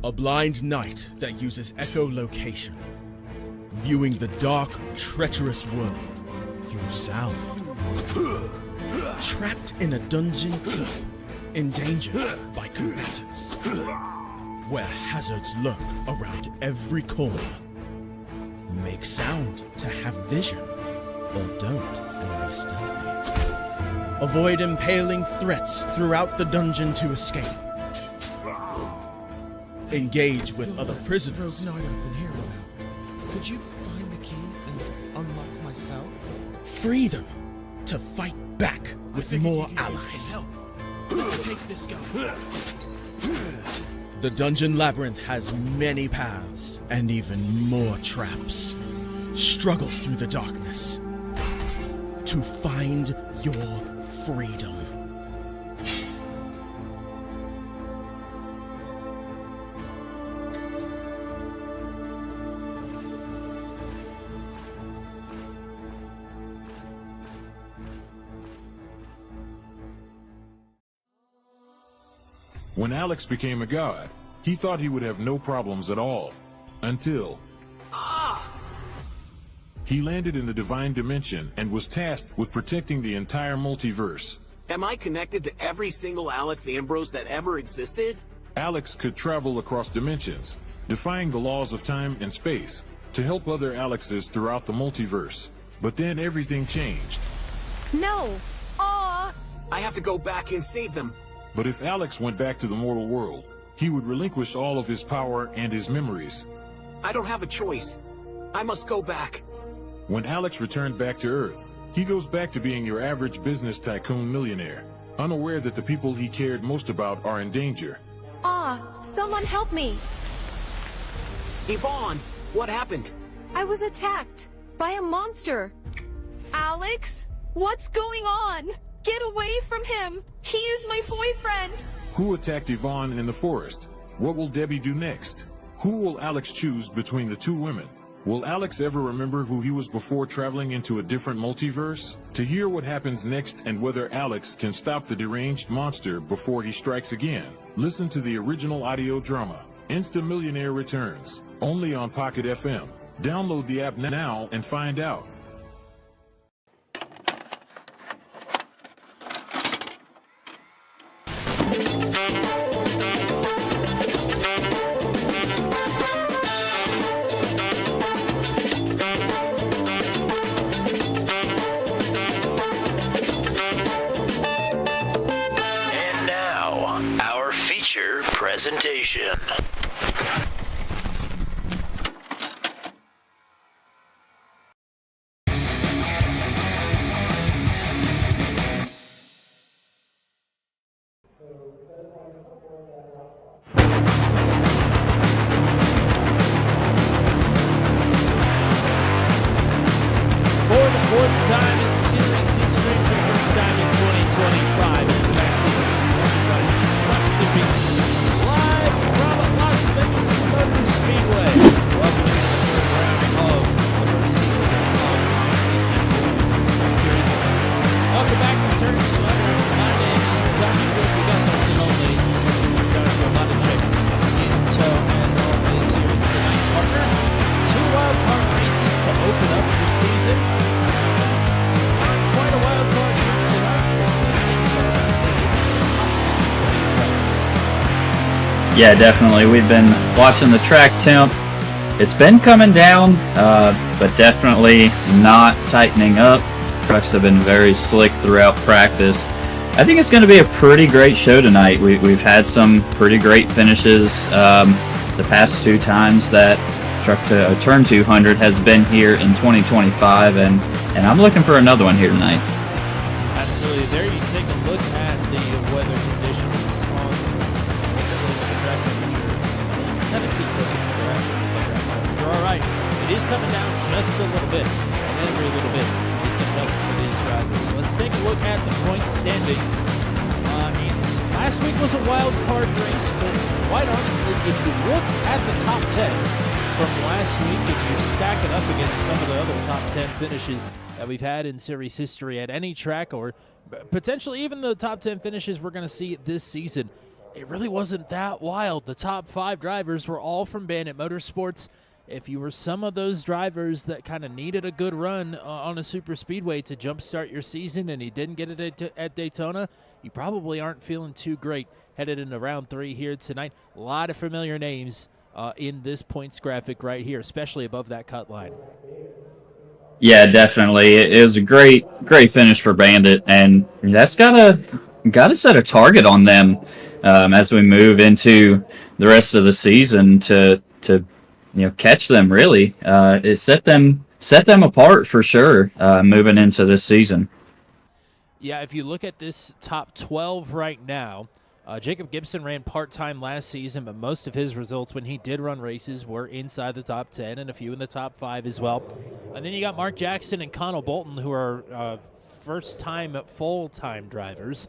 A blind knight that uses echolocation, viewing the dark, treacherous world through sound. Trapped in a dungeon keep, endangered by combatants, where hazards lurk around every corner. Make sound to have vision, or don't and be stealthy. Avoid impaling threats throughout the dungeon to escape. Engage with other prisoners. Night I've been hearing about. Could you find the key and unlock my cell? Free them to fight back with more allies. Let's take this guy. The dungeon labyrinth has many paths and even more traps. Struggle through the darkness to find your freedom. When Alex became a god, he thought he would have no problems at all. Until... he landed in the Divine Dimension and was tasked with protecting the entire multiverse. Am I connected to every single Alex Ambrose that ever existed? Alex could travel across dimensions, defying the laws of time and space, to help other Alexes throughout the multiverse. But then everything changed. No! Aw! I have to go back and save them. But if Alex went back to the mortal world, he would relinquish all of his power and his memories. I don't have a choice. I must go back. When Alex returned back to Earth, he goes back to being your average business tycoon millionaire, unaware that the people he cared most about are in danger. Someone help me! Yvonne, what happened? I was attacked by a monster. Alex? What's going on? Get away from him! He is my boyfriend! Who attacked Yvonne in the forest? What will Debbie do next? Who will Alex choose between the two women? Will Alex ever remember who he was before traveling into a different multiverse? To hear what happens next and whether Alex can stop the deranged monster before he strikes again, listen to the original audio drama, Insta Millionaire Returns, only on Pocket FM. Download the app now and find out. Presentation. For the fourth time in Series history, for the first time in 2025, it's the next season on Mississippi. Live from Las Vegas Motor Speedway. Welcome to the third round of the first season of the Series. Welcome back to Turn 200. My name is Tommy Wood. We got the one and only Mr. Motichek in tow, as always, here in tonight's partner. Two wild card races to open up the season. Quite a wild card here tonight. Yeah, definitely. We've been watching the track temp. It's been coming down, but definitely not tightening up. Trucks have been very slick throughout practice. I think it's going to be a pretty great show tonight. We've had some pretty great finishes the past two times that Turn 200 has been here in 2025, and I'm looking for another one here tonight. Absolutely. There you take a look at the weather conditions on the track temperature. Tennessee you're all right. It is coming down just a little bit, and every little bit is going to help for these drivers. Let's take a look at the point standings. Last week was a wild card race, but quite honestly, if you look at the top 10 from last week and you stack it up against some of the other top 10 finishes that we've had in series history at any track, or potentially even the top 10 finishes we're going to see this season, it really wasn't that wild. The top 5 drivers were all from Bandit Motorsports. If you were some of those drivers that kind of needed a good run on a super speedway to jumpstart your season and you didn't get it at Daytona, you probably aren't feeling too great headed into round 3 here tonight. A lot of familiar names in this points graphic right here, especially above that cut line. Yeah, definitely. It was a great finish for Bandit, and that's gotta set a target on them as we move into the rest of the season to catch them. Really, it set them apart for sure moving into this season. Yeah, if you look at this top 12 right now, Jacob Gibson ran part-time last season, but most of his results when he did run races were inside the top 10 and a few in the top 5 as well. And then you got Mark Jackson and Connell Bolton, who are first-time full-time drivers.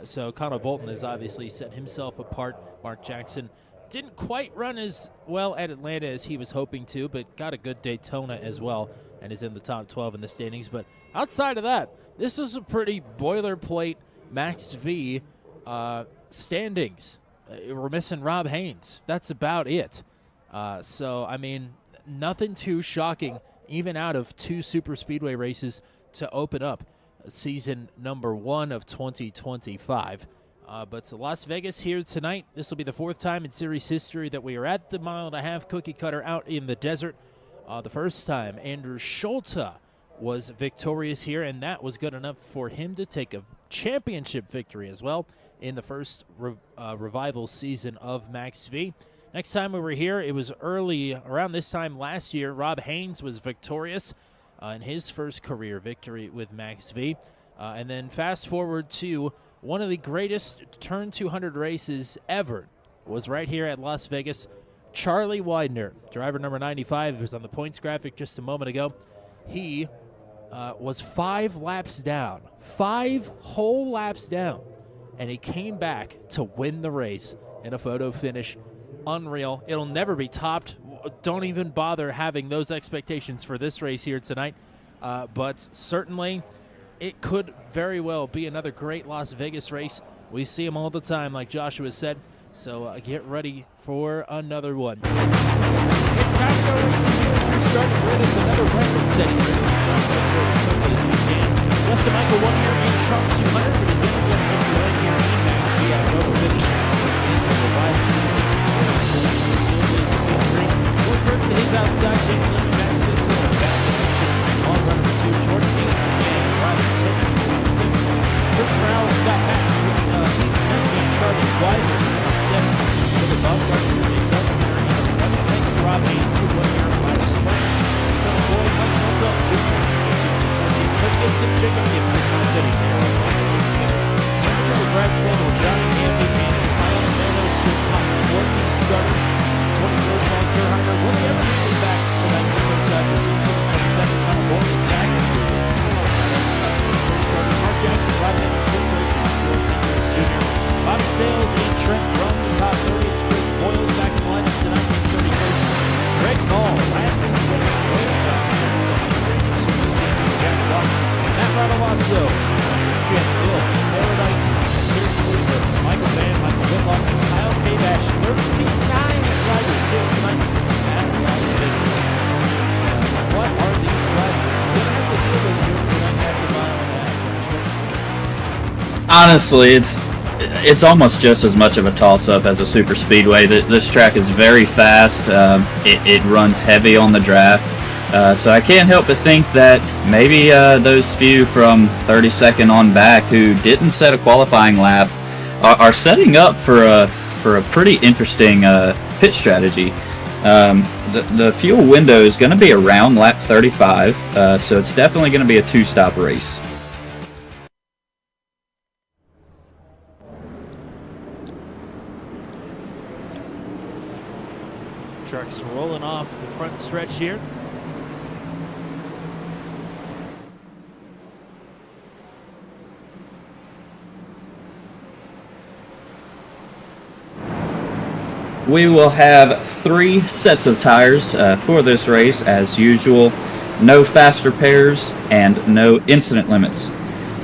So Connell Bolton has obviously set himself apart. Mark Jackson didn't quite run as well at Atlanta as he was hoping to, but got a good Daytona as well and is in the top 12 in the standings. But outside of that, this is a pretty boilerplate Max V standings. We're missing Rob Haynes. That's about it. So, I mean, nothing too shocking, even out of 2 super speedway races to open up season number 1 of 2025. But Las Vegas here tonight. This will be the 4th time in series history that we are at the mile-and-a-half cookie cutter out in the desert. The first time, Andrew Schulte was victorious here, and that was good enough for him to take a championship victory as well in the first revival season of Max V. Next time we were here, it was early, around this time last year. Rob Haynes was victorious in his first career victory with Max V. And then fast forward to one of the greatest Turn 200 races ever was right here at Las Vegas. Charlie Widener, driver number 95, who was on the points graphic just a moment ago. He was 5 laps down, 5 whole laps down, and he came back to win the race in a photo finish. Unreal. It'll never be topped. Don't even bother having those expectations for this race here tonight. But certainly it could very well be another great Las Vegas race. We see them all the time, like Joshua said. So get ready for another one. It's time to go racing here through starting grid. It's another record-setting race. Try to go through as quickly as we can. Justin Michael won here in Trump 200, but he's going to get a victory right here in Max V at a photo finish in the revival season. Woodford to his outside, James Lemon, Matt Sisson, and back position on run number 2, Jordan Gates, and Robert Taylor. Christopher Allen, Scott Patton, Pete Smith, and Charlie Widener. With the bump right here, they tell them they're in the run. Thanks to Rob Haynes, who won here last spring. Phil Boyd, Mike Norville, Jr. Cliff Gibson, Jacob Gibson, not sitting there. Brad Samuel, Johnny Hamby, and Kyle Melo stood top 14 starters. 24 Mark Gerheimer. Will they ever make it back to that number side the season? 27 Connell Bolton, Zach Mark Jackson, Rob Henry, Chris Richards, George Nicholas Jr. Bobby Sales and Trent Drum in the top 30. It's Chris Boyles back in the lineup tonight in 31st. Greg Hall, last week's winner, Jack Watson, Matt Radalasso, Christian Bill, Paradise, Pierce Weaver, Michael Van, Michael Whitlock, and Kyle Kavash. 39 drivers here tonight at Las Vegas. What are these drivers going to have to deal with here tonight after mile and a half, Joshua? Honestly, it's almost just as much of a toss-up as a super speedway. This track is very fast. It runs heavy on the draft. So I can't help but think that maybe those few from 32nd on back who didn't set a qualifying lap are setting up for a pretty interesting pit strategy. The fuel window is going to be around lap 35, so it's definitely going to be a 2-stop race. Trucks rolling off the front stretch here. We will have 3 sets of tires for this race as usual. No fast repairs and no incident limits.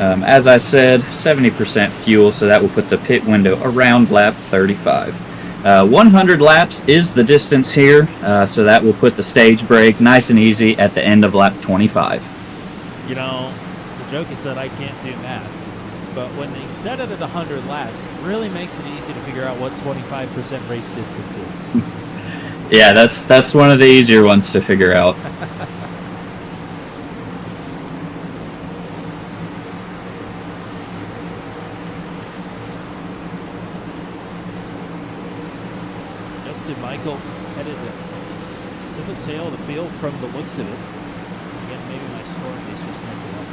As I said, 70% fuel, so that will put the pit window around lap 35. 100 laps is the distance here, so that will put the stage brake nice and easy at the end of lap 25. You know, the joke is that I can't do math, but when they set it at 100 laps, it really makes it easy to figure out what 25% race distance is. Yeah, that's one of the easier ones to figure out. Justin Michael headed to the tail of the field from the looks of it. Again, maybe my scoring is just messing up.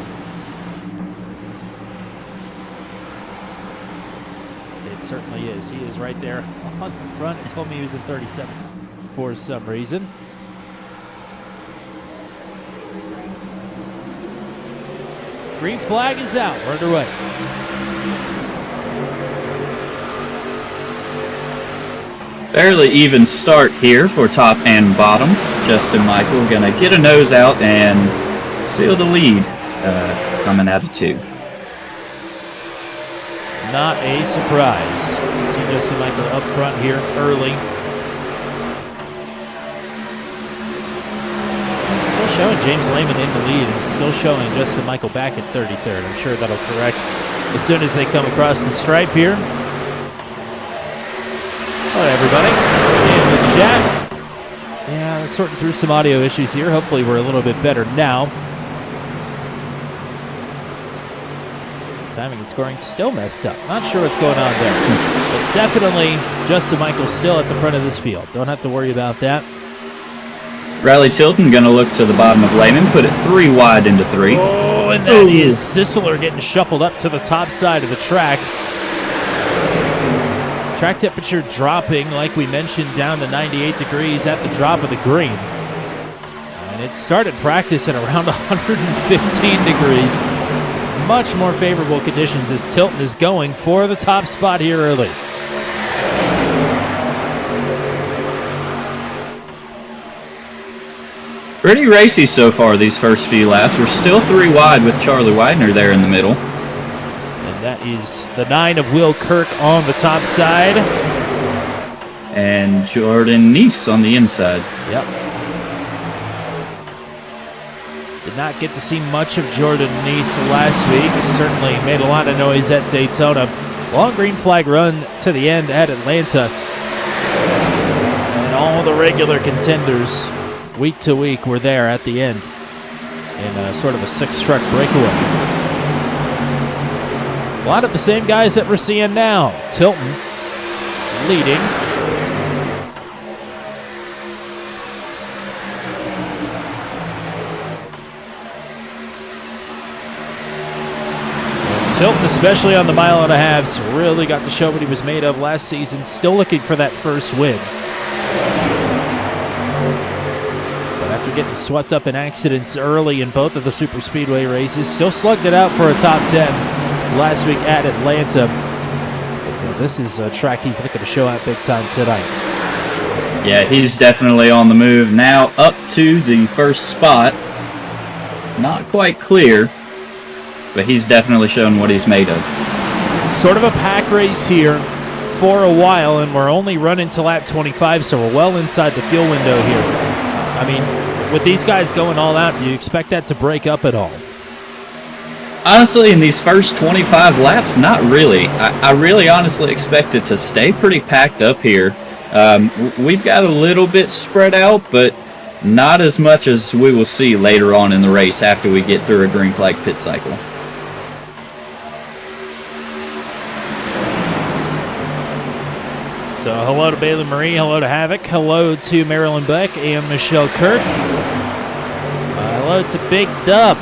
It certainly is. He is right there on the front. It told me he was in 37th for some reason. Green flag is out. We're underway. Fairly even start here for top and bottom. Justin Michael gonna get a nose out and seal the lead coming out of 2. Not a surprise to see Justin Michael up front here early. It's still showing James Lehman in the lead and still showing Justin Michael back at 33rd. I'm sure that'll correct as soon as they come across the stripe here. Hello, everybody. In the chat. Yeah, sorting through some audio issues here. Hopefully we're a little bit better now. Timing and scoring still messed up. Not sure what's going on there. But definitely Justin Michael still at the front of this field. Don't have to worry about that. Riley Tilton gonna look to the bottom of Lehman, put it 3 wide into 3. Oh, and that is Sisler getting shuffled up to the top side of the track. Track temperature dropping, like we mentioned, down to 98 degrees at the drop of the green. And it started practice at around 115 degrees. Much more favorable conditions as Tilton is going for the top spot here early. Pretty racy so far these first few laps. We're still 3 wide with Charlie Widener there in the middle. And that is the 9 of Will Kirk on the top side. And Jordan Neese on the inside. Yep. Did not get to see much of Jordan Neese last week. Certainly made a lot of noise at Daytona. Long green flag run to the end at Atlanta. And all the regular contenders week to week were there at the end in sort of a 6-truck breakaway. A lot of the same guys that we're seeing now. Tilton leading. And Tilton, especially on the 1.5 miles, really got to show what he was made of last season. Still looking for that first win. After getting swept up in accidents early in both of the super speedway races, still slugged it out for a top 10 last week at Atlanta. But this is a track he's looking to show out big time tonight. Yeah, he's definitely on the move now, up to the first spot. Not quite clear, but he's definitely shown what he's made of. Sort of a pack race here for a while, and we're only running to lap 25, so we're well inside the fuel window here. I mean, with these guys going all out, do you expect that to break up at all? Honestly, in these first 25 laps, not really. I really honestly expect it to stay pretty packed up here. We've got a little bit spread out, but not as much as we will see later on in the race after we get through a green flag pit cycle. So hello to Bailey Marie, hello to Havoc, hello to Marilyn Beck and Michelle Kirk. Hello to Big Dub.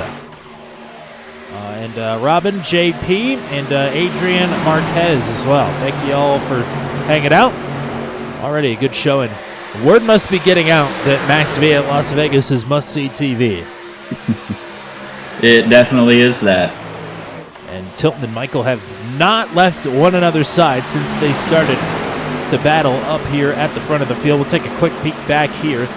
And Robin, JP, and Adrian Marquez as well. Thank you all for hanging out. Already a good showing. Word must be getting out that Max V at Las Vegas is must-see TV. It definitely is that. And Tilton and Michael have not left one another's side since they started to battle up here at the front of the field. We'll take a quick peek back here.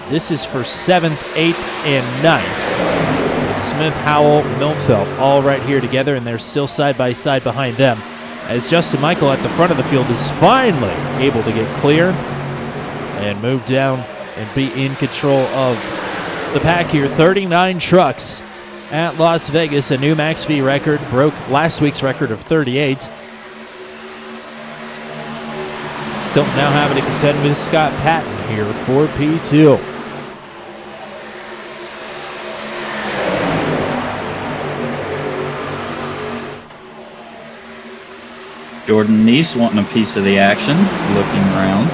This is for 7th, 8th, and 9th. with Smith, Howell, Milfeld all right here together, and they're still side by side behind them. As Justin Michael at the front of the field is finally able to get clear and move down and be in control of the pack here. 39 trucks at Las Vegas, a new Max V record, broke last week's record of 38. Tilton now having to contend with Scott Patton here for P2. Jordan Neese wanting a piece of the action, looking around.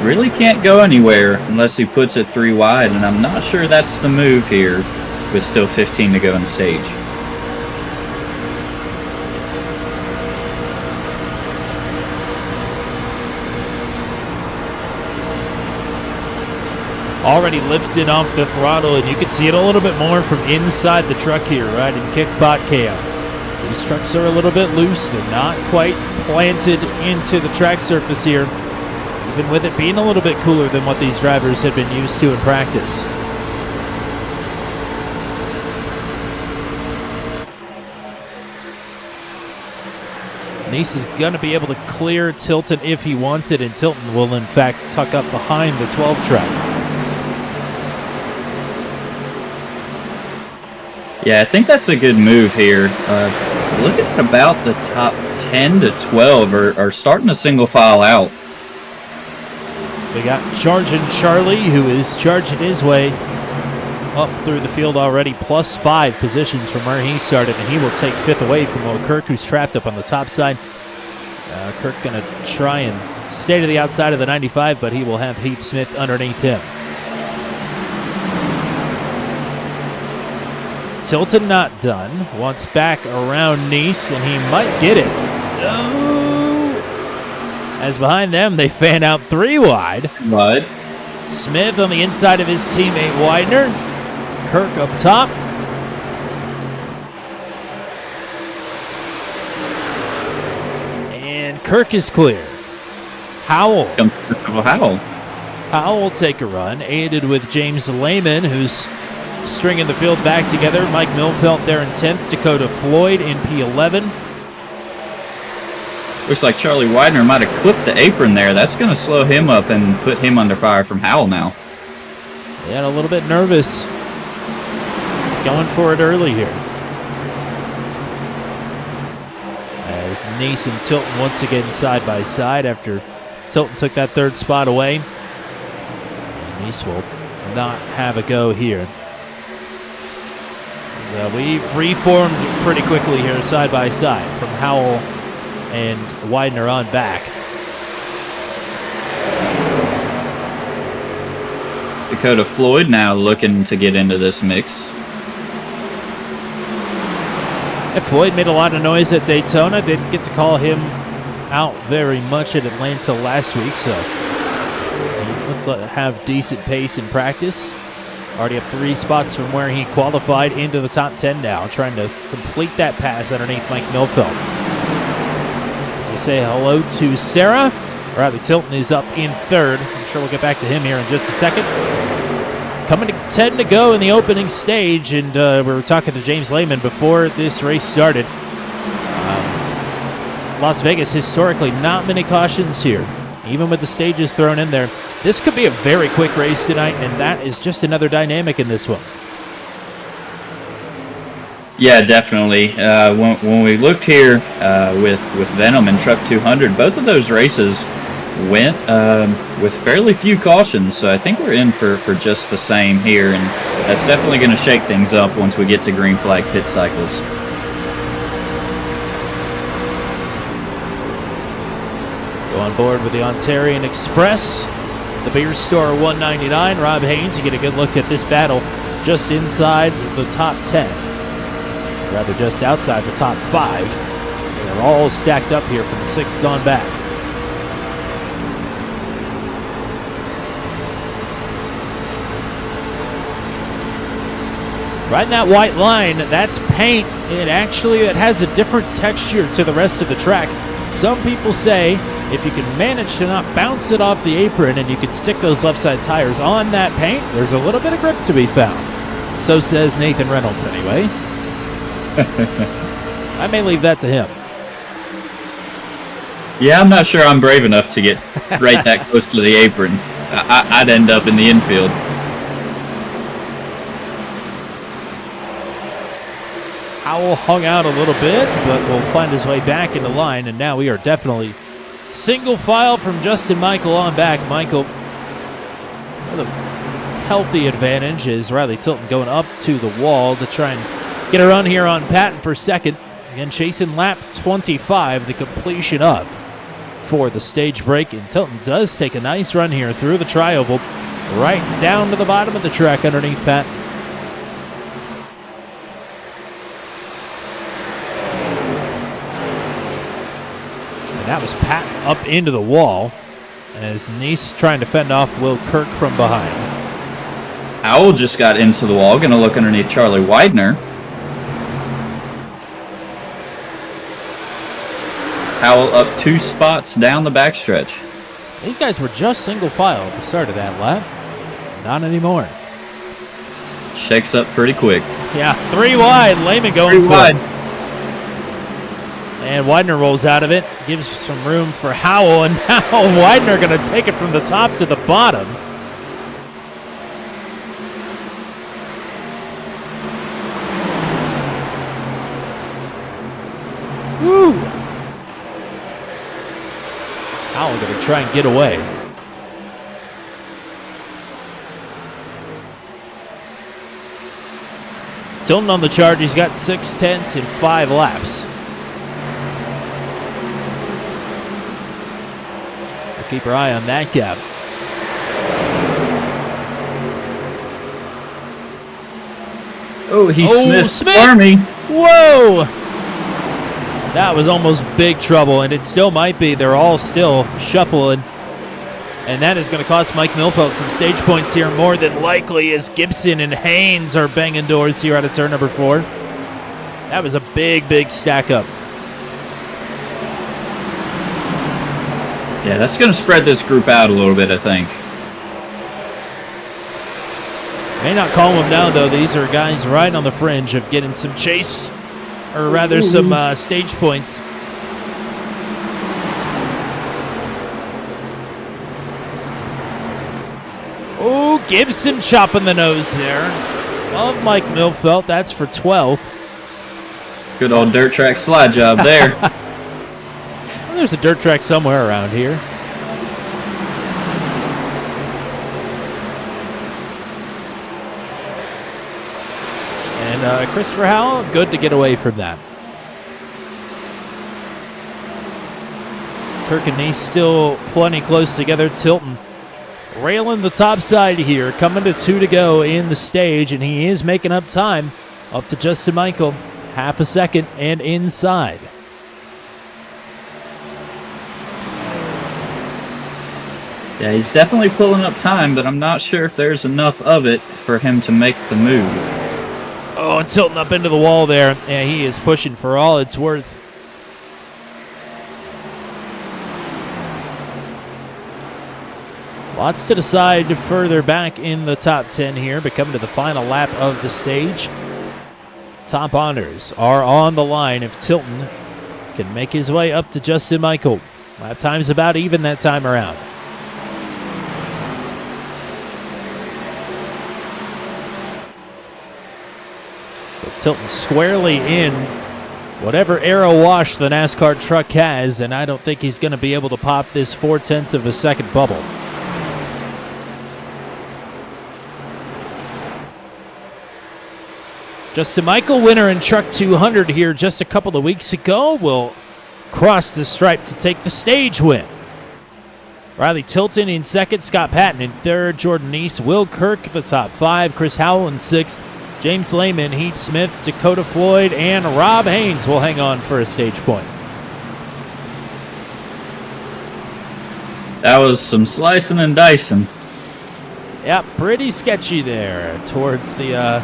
Really can't go anywhere unless he puts it 3 wide, and I'm not sure that's the move here with still 15 to go in the stage. Already lifting off the throttle, and you can see it a little bit more from inside the truck here, right in kickbot cam. These trucks are a little bit loose. They're not quite planted into the track surface here, even with it being a little bit cooler than what these drivers had been used to in practice. Neese is going to be able to clear Tilton if he wants it, and Tilton will in fact tuck up behind the 12 track. Yeah, I think that's a good move here. Looking at about the top 10 to 12 are starting to single file out. We got Charging Charlie, who is charging his way up through the field already, plus 5 positions from where he started, and he will take 5th away from Kirk, who's trapped up on the top side. Kirk going to try and stay to the outside of the 95, but he will have Heath Smith underneath him. Tilton not done. Wants back around Neese, and he might get it. Oh! As behind them, they fan out 3 wide. Wide. Smith on the inside of his teammate Widener. Kirk up top. And Kirk is clear. Howell. Howell will take a run, aided with James Lehman, who's stringing the field back together. Mike Milfeld there in 10th. Dakota Floyd in P11. Looks like Charlie Widener might have clipped the apron there. That's going to slow him up and put him under fire from Howell now. Yeah, a little bit nervous. Going for it early here. As Neese and Tilton once again side by side after Tilton took that 3rd spot away. And Neese will not have a go here. So we reformed pretty quickly here side by side from Howell and Widener on back. Dakota Floyd now looking to get into this mix. Yeah, Floyd made a lot of noise at Daytona. Didn't get to call him out very much at Atlanta last week, so he looked to have decent pace in practice. Already up 3 spots from where he qualified into the top 10 now, trying to complete that pass underneath Mike Milfeld. As we say hello to Sarah. Riley Tilton is up in 3rd. I'm sure we'll get back to him here in just a second. Coming to 10 to go in the opening stage, and we were talking to James Lehman before this race started. Las Vegas, historically, not many cautions here, even with the stages thrown in there. This could be a very quick race tonight, and that is just another dynamic in this one. Yeah, definitely. When we looked here with Venom and Truck 200, both of those races went with fairly few cautions, so I think we're in for just the same here, and that's definitely going to shake things up once we get to green flag pit cycles. Go on board with the Ontarian Express, the beer store 199. Rob Haynes, you get a good look at this battle just inside the top 10. Rather just outside the top 5. They're all stacked up here from 6th on back. Right in that white line, that's paint. It has a different texture to the rest of the track. Some people say if you can manage to not bounce it off the apron and you can stick those left side tires on that paint, there's a little bit of grip to be found. So says Nathan Reynolds, anyway. I may leave that to him. Yeah, I'm not sure I'm brave enough to get right that close to the apron. I'd end up in the infield. Howell hung out a little bit, but will find his way back into line, and now we are definitely single file from Justin Michael on back. Michael with a healthy advantage as Riley Tilton going up to the wall to try and get a run here on Patton for second. Again, chasing lap 25, the completion of for the stage break, and Tilton does take a nice run here through the tri-oval, right down to the bottom of the track underneath Patton. And that was Patton up into the wall as Nice trying to fend off Will Kirk from behind. Howell just got into the wall, gonna look underneath Charlie Widener. Howell up 2 spots down the backstretch. These guys were just single file at the start of that lap. Not anymore. Shakes up pretty quick. Yeah, 3 wide. Lehman going 3 for wide. it. And Widener rolls out of it. Gives some room for Howell. And now Widener going to take it from the top to the bottom. Woo! Howell going to try and get away. Tilton on the chart. He's got 6/10 in 5 laps. We'll keep our eye on that gap. Oh, he Smith Smith! Army. Whoa! That was almost big trouble, and it still might be. They're all still shuffling. And that is going to cost Mike Milfeld some stage points here, more than likely, as Gibson and Haynes are banging doors here out of turn number 4. That was a big, big stack up. Yeah, that's going to spread this group out a little bit, I think. May not calm them down, though. These are guys right on the fringe of getting some chase, or rather some stage points. Oh, Gibson chopping the nose there of Mike Milfeld. That's for 12th. Good old dirt track slide job there. Well, there's a dirt track somewhere around here. And Christopher Howell, good to get away from that. Kirk and Nice still plenty close together. Tilton railing the top side here, coming to 2 to go in the stage, and he is making up time up to Justin Michael, half a second and inside. Yeah, he's definitely pulling up time, but I'm not sure if there's enough of it for him to make the move. Oh, and Tilton up into the wall there. Yeah, he is pushing for all it's worth. Lots to decide further back in the top 10 here, but coming to the final lap of the stage. Top honors are on the line if Tilton can make his way up to Justin Michael. Lap time's about even that time around. But Tilton squarely in whatever aero wash the NASCAR truck has, and I don't think he's going to be able to pop this 0.4 of a second bubble. Justin Michael, winner in Truck 200 here just a couple of weeks ago, will cross the stripe to take the stage win. Riley Tilton in second, Scott Patton in third, Jordan Nice, Will Kirk the top 5, Chris Howell in sixth, James Lehman, Heath Smith, Dakota Floyd, and Rob Haynes will hang on for a stage point. That was some slicing and dicing. Yep, pretty sketchy there towards the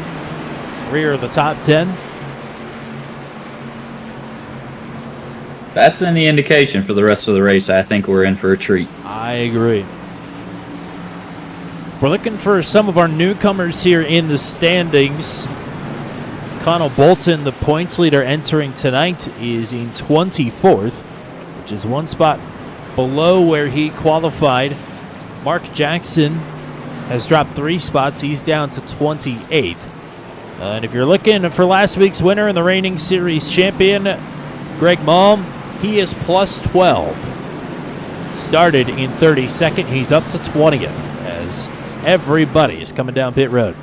rear of the top 10. That's any indication for the rest of the race. I think we're in for a treat. I agree. We're looking for some of our newcomers here in the standings. Connell Bolton, the points leader entering tonight, is in 24th, which is one spot below where he qualified. Mark Jackson has dropped 3 spots. He's down to 28th. And if you're looking for last week's winner and the reigning series champion, Greg Malm, he is plus 12. Started in 32nd. He's up to 20th as everybody is coming down pit road.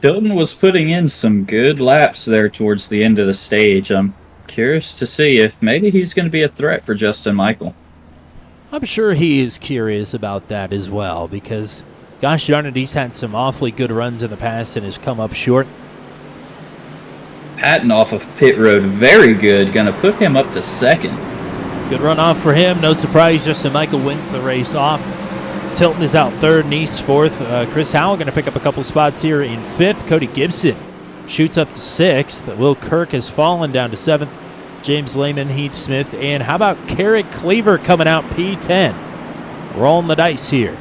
Tilton was putting in some good laps there towards the end of the stage. I'm curious to see if maybe he's going to be a threat for Justin Michael. I'm sure he is curious about that as well because, gosh darn it, he's had some awfully good runs in the past and has come up short. Patton off of pit road, very good. Going to put him up to 2nd. Good run off for him. No surprise, Justin Michael wins the race off. Tilton is out 3rd, Nice 4th. Chris Howell going to pick up a couple spots here in 5th. Cody Gibson shoots up to 6th. Will Kirk has fallen down to 7th. James Lehman, Heath Smith, and how about Carrick Cleaver coming out P10? Rolling the dice here.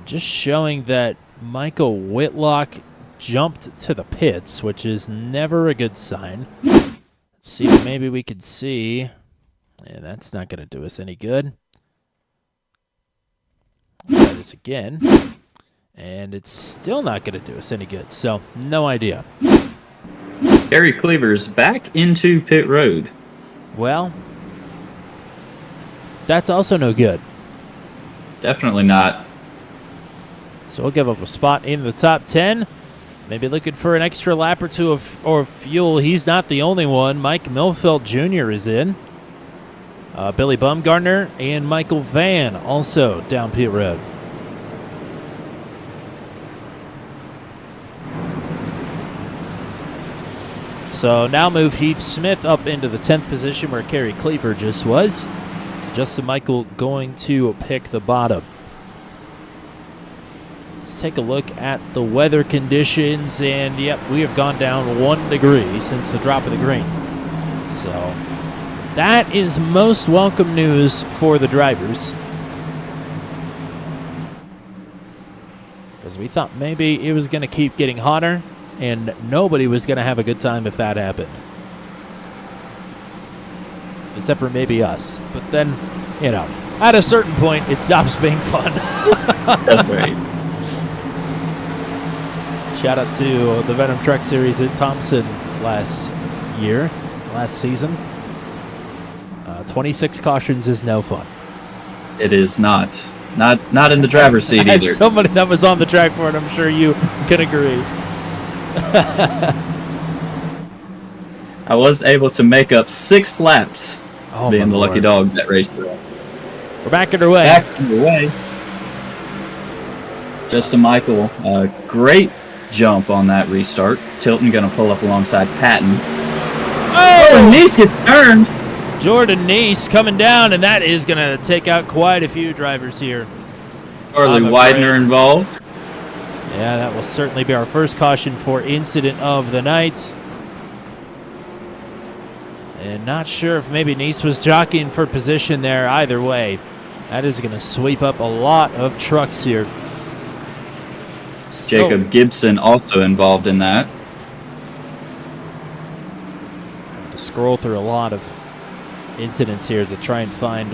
Just showing that Michael Whitlock jumped to the pits, which is never a good sign. Let's see if maybe we could see. Yeah, that's not going to do us any good. Try this again. And it's still not going to do us any good, so no idea. Gary Cleaver's back into pit road. Well, that's also no good. Definitely not. So we'll give up a spot in the top 10. Maybe looking for an extra lap or two or fuel. He's not the only one. Mike Milfeld Jr. is in. Billy Bumgardner and Michael Van also down pit road. So now move Heath Smith up into the 10th position where Kerry Cleaver just was. Justin Michael going to pick the bottom. Let's take a look at the weather conditions, and yep, we have gone down 1 degree since the drop of the green. So that is most welcome news for the drivers, because we thought maybe it was going to keep getting hotter and nobody was going to have a good time if that happened. Except for maybe us. But then, you know, at a certain point, it stops being fun. That's right. Shout out to the Venom Truck Series at Thompson last season. 26 cautions is no fun. It is not. Not in the driver's seat either. As somebody that was on the track for it, I'm sure you can agree. I was able to make up 6 laps being the lucky dog that race. We're back underway. Back underway. Justin Michael, great jump on that restart. Tilton going to pull up alongside Patton. Oh, and Nice gets turned. Jordan Nice coming down, and that is going to take out quite a few drivers here. Charlie Widener involved. Yeah, that will certainly be our first caution for incident of the night. And not sure if maybe Nice was jockeying for position there. Either way, that is going to sweep up a lot of trucks here. Jacob Gibson also involved in that. To scroll through a lot of incidents here to try and find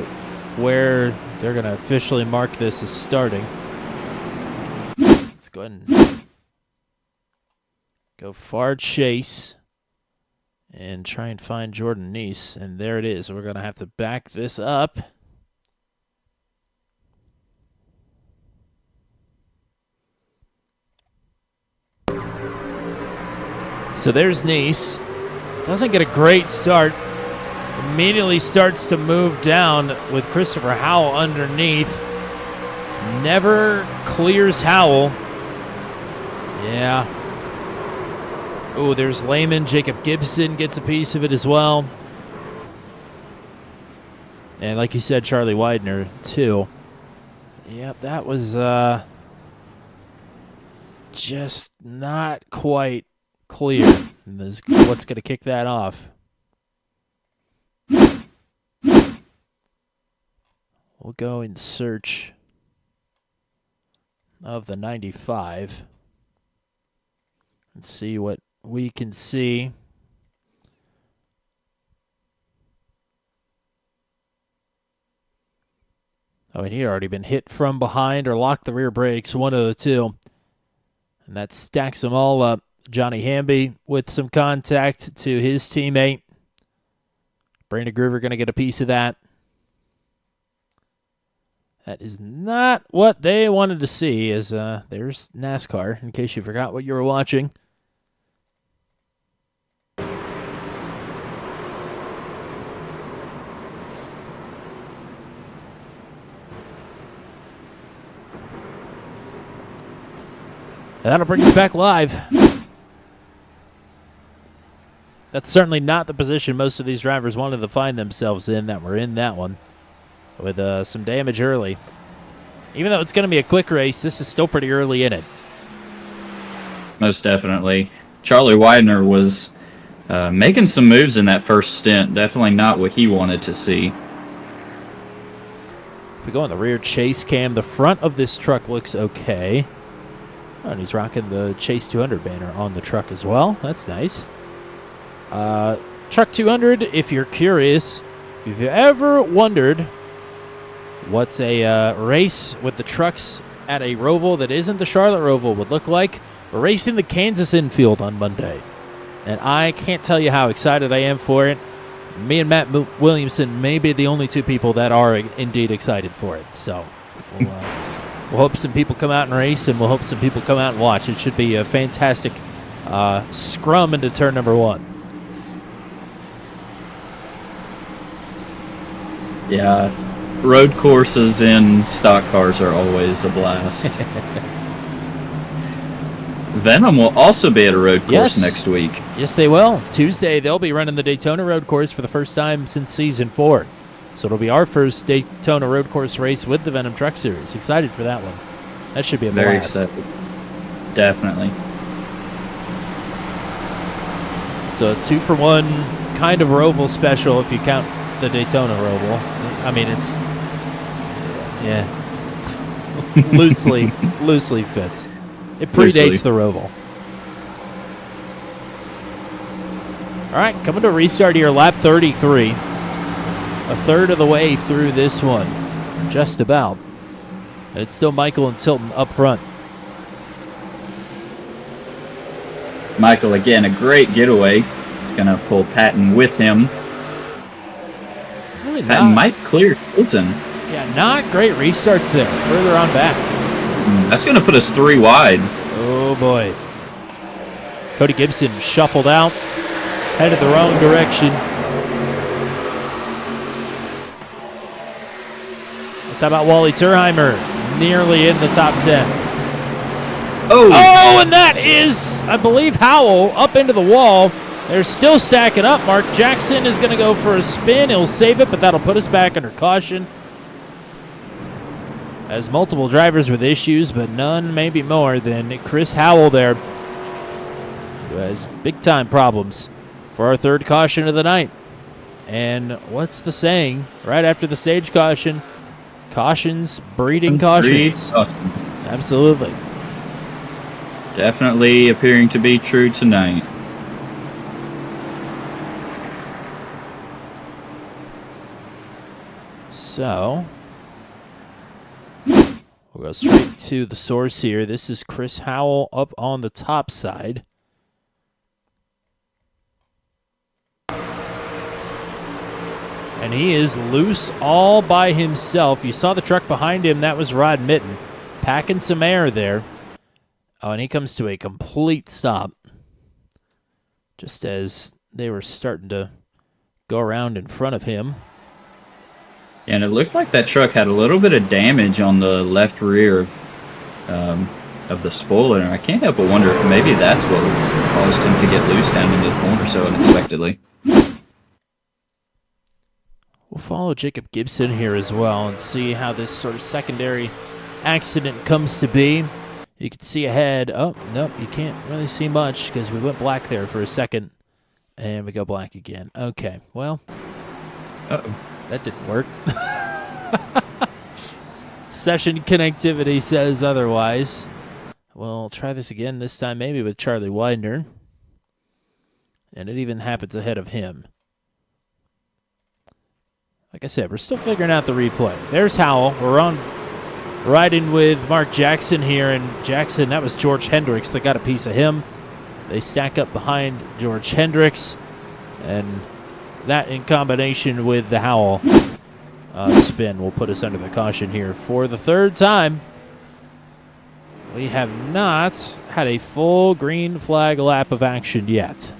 where they're going to officially mark this as starting. Let's go ahead and go far chase and try and find Jordan Nice. And there it is. We're going to have to back this up. So there's Nice. Doesn't get a great start. Immediately starts to move down with Christopher Howell underneath. Never clears Howell. Yeah. Oh, there's Lehman. Jacob Gibson gets a piece of it as well. And like you said, Charlie Widener, too. Yep, that was just not quite clear. What's going to kick that off? We'll go in search of the 95 and see what we can see. Oh, and he had already been hit from behind or locked the rear brakes, one of the two. And that stacks them all up. Johnny Hamby with some contact to his teammate. Brandon Groover going to get a piece of that. That is not what they wanted to see, as there's NASCAR, in case you forgot what you were watching. And that'll bring us back live. That's certainly not the position most of these drivers wanted to find themselves in that were in that one, with some damage early. Even though it's going to be a quick race, this is still pretty early in it. Most definitely. Charlie Widener was making some moves in that first stint. Definitely not what he wanted to see. If we go on the rear chase cam, the front of this truck looks okay. Oh, and he's rocking the Chase 200 banner on the truck as well. That's nice. Truck 200, if you're curious, if you've ever wondered what a race with the trucks at a Roval that isn't the Charlotte Roval would look like, we're racing the Kansas infield on Monday. And I can't tell you how excited I am for it. Me and Matt Williamson may be the only two people that are indeed excited for it. So we'll hope some people come out and race, and we'll hope some people come out and watch. It should be a fantastic scrum into turn number one. Yeah, road courses in stock cars are always a blast. Venom will also be at a road course next week. Yes, they will. Tuesday, they'll be running the Daytona road course for the first time since Season 4. So it'll be our first Daytona road course race with the Venom Truck Series. Excited for that one. That should be a blast. Very excited. Definitely. So a 2-for-1 kind of Roval special if you count the Daytona Roval. I mean, it's, yeah, loosely fits. It predates the Roval. All right, coming to restart here, lap 33. A third of the way through this one, just about. And it's still Michael and Tilton up front. Michael, again, a great getaway. He's going to pull Patton with him. Really Patton might clear Tilton. Yeah, not great restarts there. Further on back. That's going to put us 3 wide. Oh, boy. Cody Gibson shuffled out. Headed the wrong direction. How about Wally Turheimer? Nearly in the top 10. Oh, and that is, I believe, Howell up into the wall. They're still stacking up. Mark Jackson is going to go for a spin. He'll save it, but that'll put us back under caution. As multiple drivers with issues, but none maybe more than Chris Howell there, who has big-time problems for our third caution of the night. And what's the saying? Right after the stage caution, cautions breeding cautions. Absolutely. Definitely appearing to be true tonight. So, we'll go straight to the source here. This is Chris Howell up on the top side. And he is loose all by himself. You saw the truck behind him. That was Rod Mitten packing some air there. Oh, and he comes to a complete stop just as they were starting to go around in front of him. And it looked like that truck had a little bit of damage on the left rear of the spoiler. And I can't help but wonder if maybe that's what caused him to get loose down into the corner so unexpectedly. We'll follow Jacob Gibson here as well and see how this sort of secondary accident comes to be. You can see ahead. Oh, nope, you can't really see much because we went black there for a second. And we go black again. Okay, well, that didn't work. Session connectivity says otherwise. We'll try this again, this time maybe with Charlie Widener. And it even happens ahead of him. Like I said, we're still figuring out the replay. There's Howell. We're on riding with Mark Jackson here. And Jackson, that was George Hendricks that got a piece of him. They stack up behind George Hendricks. And that in combination with the Howell spin will put us under the caution here for the third time. We have not had a full green flag lap of action yet.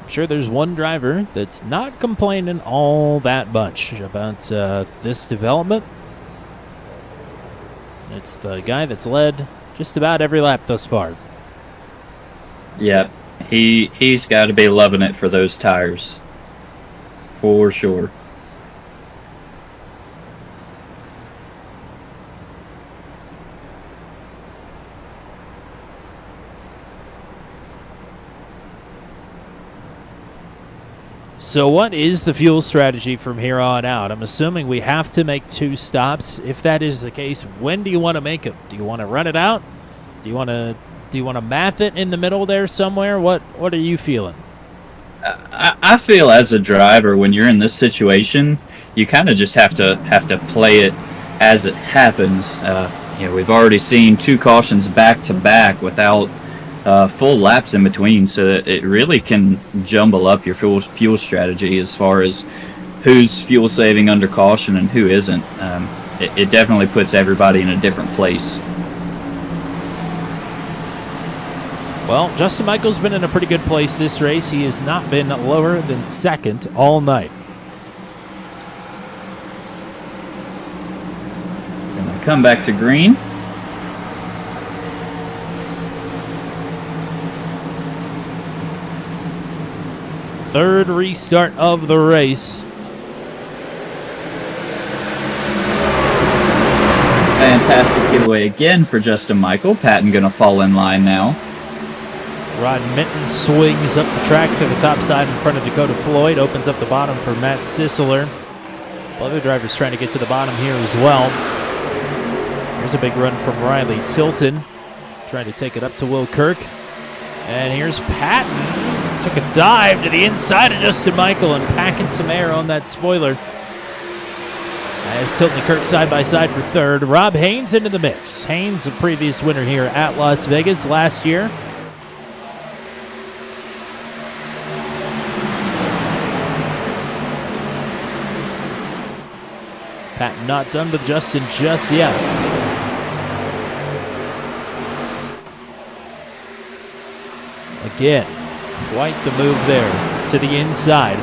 Sure, there's one driver that's not complaining all that much about this development. It's the guy that's led just about every lap thus far. Yep, he's got to be loving it for those tires, for sure. So what is the fuel strategy from here on out? I'm assuming we have to make 2 stops. If that is the case, when do you want to make them? Do you want to run it out? Do you want to math it in the middle there somewhere? What are you feeling? I feel as a driver, when you're in this situation, you kind of just have to play it as it happens. We've already seen 2 cautions back to back without full laps in between, so that it really can jumble up your fuel strategy as far as who's fuel saving under caution and who isn't. It definitely puts everybody in a different place. Well, Justin Michael's been in a pretty good place this race. He has not been lower than second all night. Gonna come back to green. Third restart of the race. Fantastic giveaway again for Justin Michael. Patton gonna fall in line now. Rod Minton swings up the track to the top side in front of Dakota Floyd. Opens up the bottom for Matt Sisseler. Other drivers trying to get to the bottom here as well. Here's a big run from Riley Tilton. Trying to take it up to Will Kirk. And here's Patton. Took a dive to the inside of Justin Michael and packing some air on that spoiler. As Tilton and Kirk side by side for third. Rob Haynes into the mix. Haynes, a previous winner here at Las Vegas last year. Patton not done with Justin just yet. Again, quite the move there to the inside.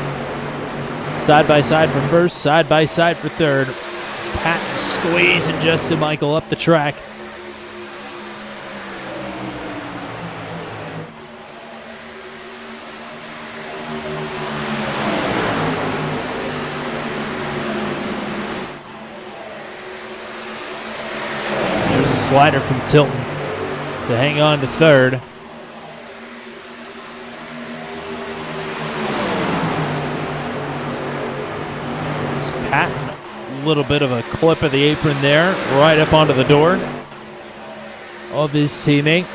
Side by side for first, side by side for third. Patton squeezing Justin Michael up the track. There's a slider from Tilton to hang on to third. Patton, a little bit of a clip of the apron there, right up onto the door of his teammate.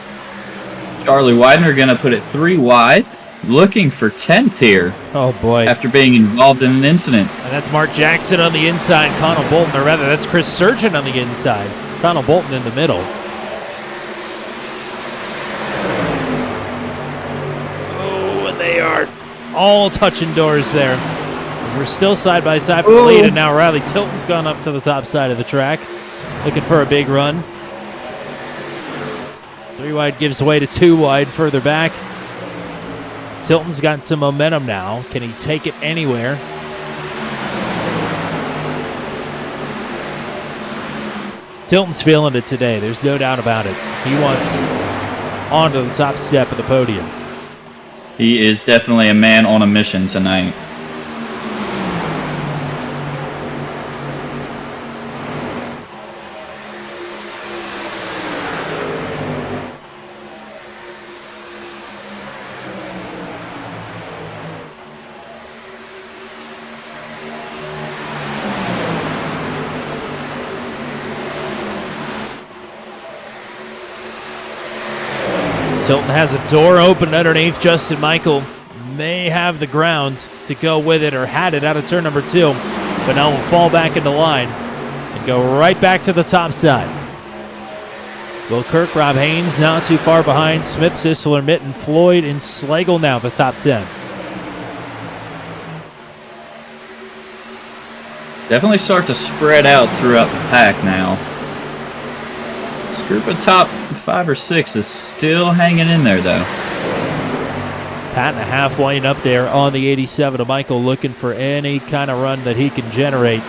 Charlie Widener going to put it 3 wide, looking for 10th here. Oh boy. After being involved in an incident. And that's Mark Jackson on the inside, Connell Bolton, or rather that's Chris Surgeon on the inside. Connell Bolton in the middle. Oh, and they are all touching doors there. We're still side by side for the lead, and now Riley Tilton's gone up to the top side of the track, looking for a big run. 3 wide gives way to 2 wide further back. Tilton's got some momentum now. Can he take it anywhere? Tilton's feeling it today. There's no doubt about it. He wants onto the top step of the podium. He is definitely a man on a mission tonight. Tilton has a door open underneath. Justin Michael may have the ground to go with it, or had it out of turn number 2, but now will fall back into line and go right back to the top side. Will Kirk, Rob Haynes not too far behind. Smith, Sisler, Mitten, Floyd, and Slagle now the top 10. Definitely start to spread out throughout the pack now. This group of top 5 or 6 is still hanging in there, though. Patton a half lane up there on the 87 of Michael, looking for any kind of run that he can generate.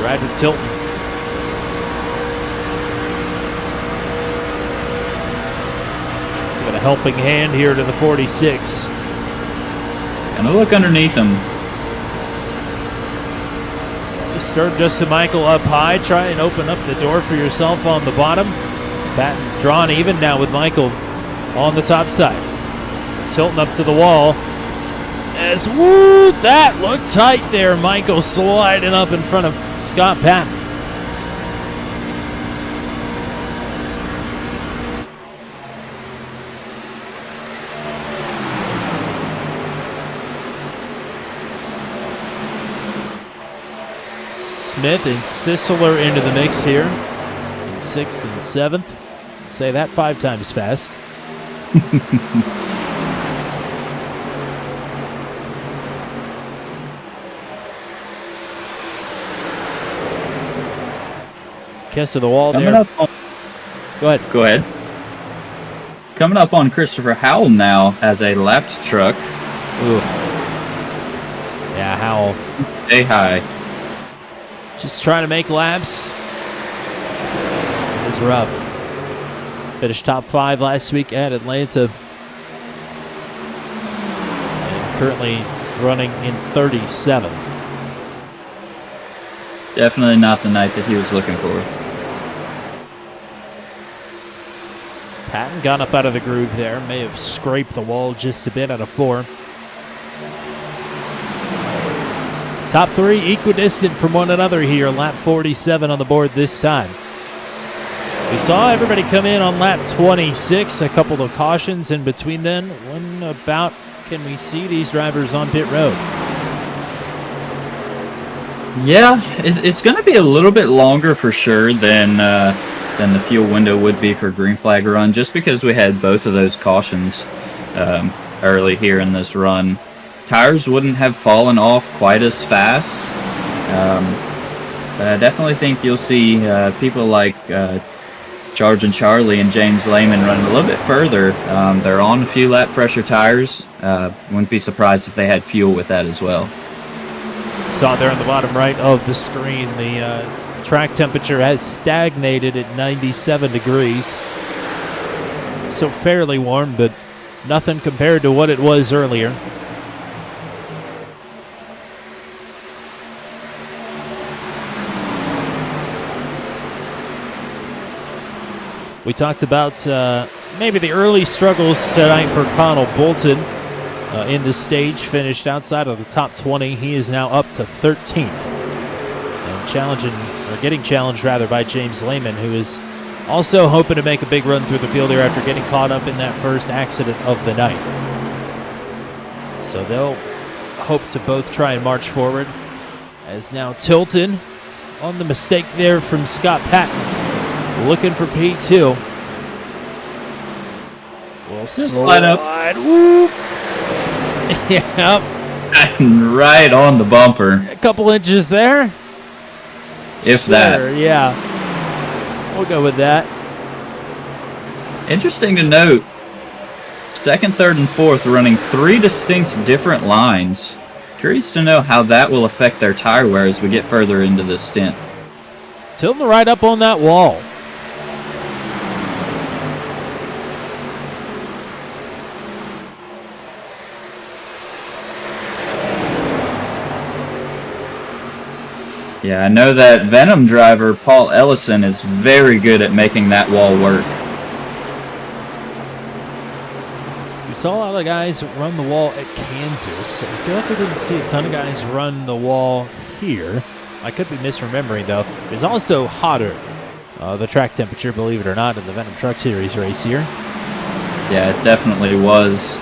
Right with Tilton. Got a helping hand here to the 46. Gonna look underneath him. Start Justin Michael up high. Try and open up the door for yourself on the bottom. Patton drawn even now with Michael on the top side. Tilton up to the wall. As woo, that looked tight there. Michael sliding up in front of Scott Patton. Smith and Sisler into the mix here in 6th and 7th. Say that 5 times fast. Kiss to the wall Coming there. up on, Go ahead. Go ahead. Coming up on Christopher Howell now as a lapped truck. Ooh. Yeah, Howell. Stay high. Just trying to make laps. It was rough. Finished top 5 last week at Atlanta. And currently running in 37th. Definitely not the night that he was looking for. Patton got up out of the groove there. May have scraped the wall just a bit out of 4. Top 3 equidistant from one another here. Lap 47 on the board this time. We saw everybody come in on lap 26. A couple of cautions in between then. When about can we see these drivers on pit road? Yeah, it's going to be a little bit longer for sure than the fuel window would be for green flag run, just because we had both of those cautions early here in this run. Tires wouldn't have fallen off quite as fast. But I definitely think you'll see people like Charge and Charlie and James Lehman running a little bit further. They're on a few lap fresher tires. Wouldn't be surprised if they had fuel with that as well. Saw it there on the bottom right of the screen. The track temperature has stagnated at 97 degrees. So fairly warm, but nothing compared to what it was earlier. We talked about maybe the early struggles tonight for Connell Bolton in the stage. Finished outside of the top 20. He is now up to 13th. And getting challenged rather by James Lehman, who is also hoping to make a big run through the field here after getting caught up in that first accident of the night. So they'll hope to both try and march forward. As now Tilton on the mistake there from Scott Patton. Looking for P2. We'll slide up. Whoop. Yep. Right on the bumper. A couple inches there. If sure, that. Yeah. We'll go with that. Interesting to note, Second, third, and fourth running 3 distinct different lines. Curious to know how that will affect their tire wear as we get further into this stint. Tilting right up on that wall. Yeah, I know that Venom driver, Paul Ellison, is very good at making that wall work. We saw a lot of guys run the wall at Kansas. I feel like I didn't see a ton of guys run the wall here. I could be misremembering, though. It's also hotter, the track temperature, believe it or not, in the Venom Truck Series race here. Yeah, it definitely was.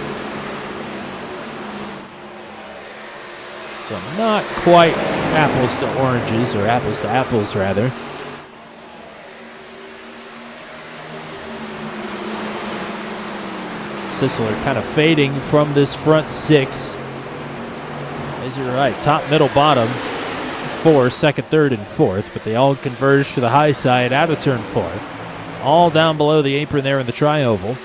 So not quite apples to oranges, or apples to apples, rather. Sisler kind of fading from this front 6. As you're right, top, middle, bottom, 4, second, third, and fourth, but they all converge to the high side out of turn 4. All down below the apron there in the tri-oval.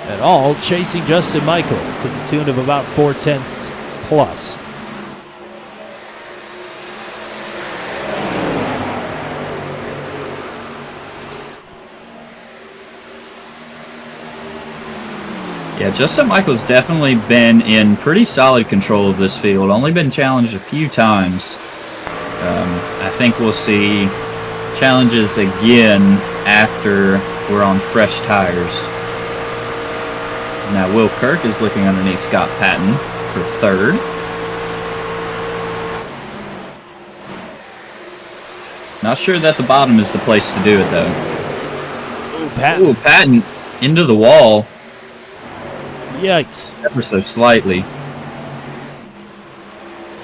And all chasing Justin Michael to the tune of about 4/10 plus. Yeah, Justin Michael's definitely been in pretty solid control of this field. Only been challenged a few times. I think we'll see challenges again after we're on fresh tires. Now Will Kirk is looking underneath Scott Patton for third. Not sure that the bottom is the place to do it, though. Ooh, Patton into the wall. Yikes. Ever so slightly.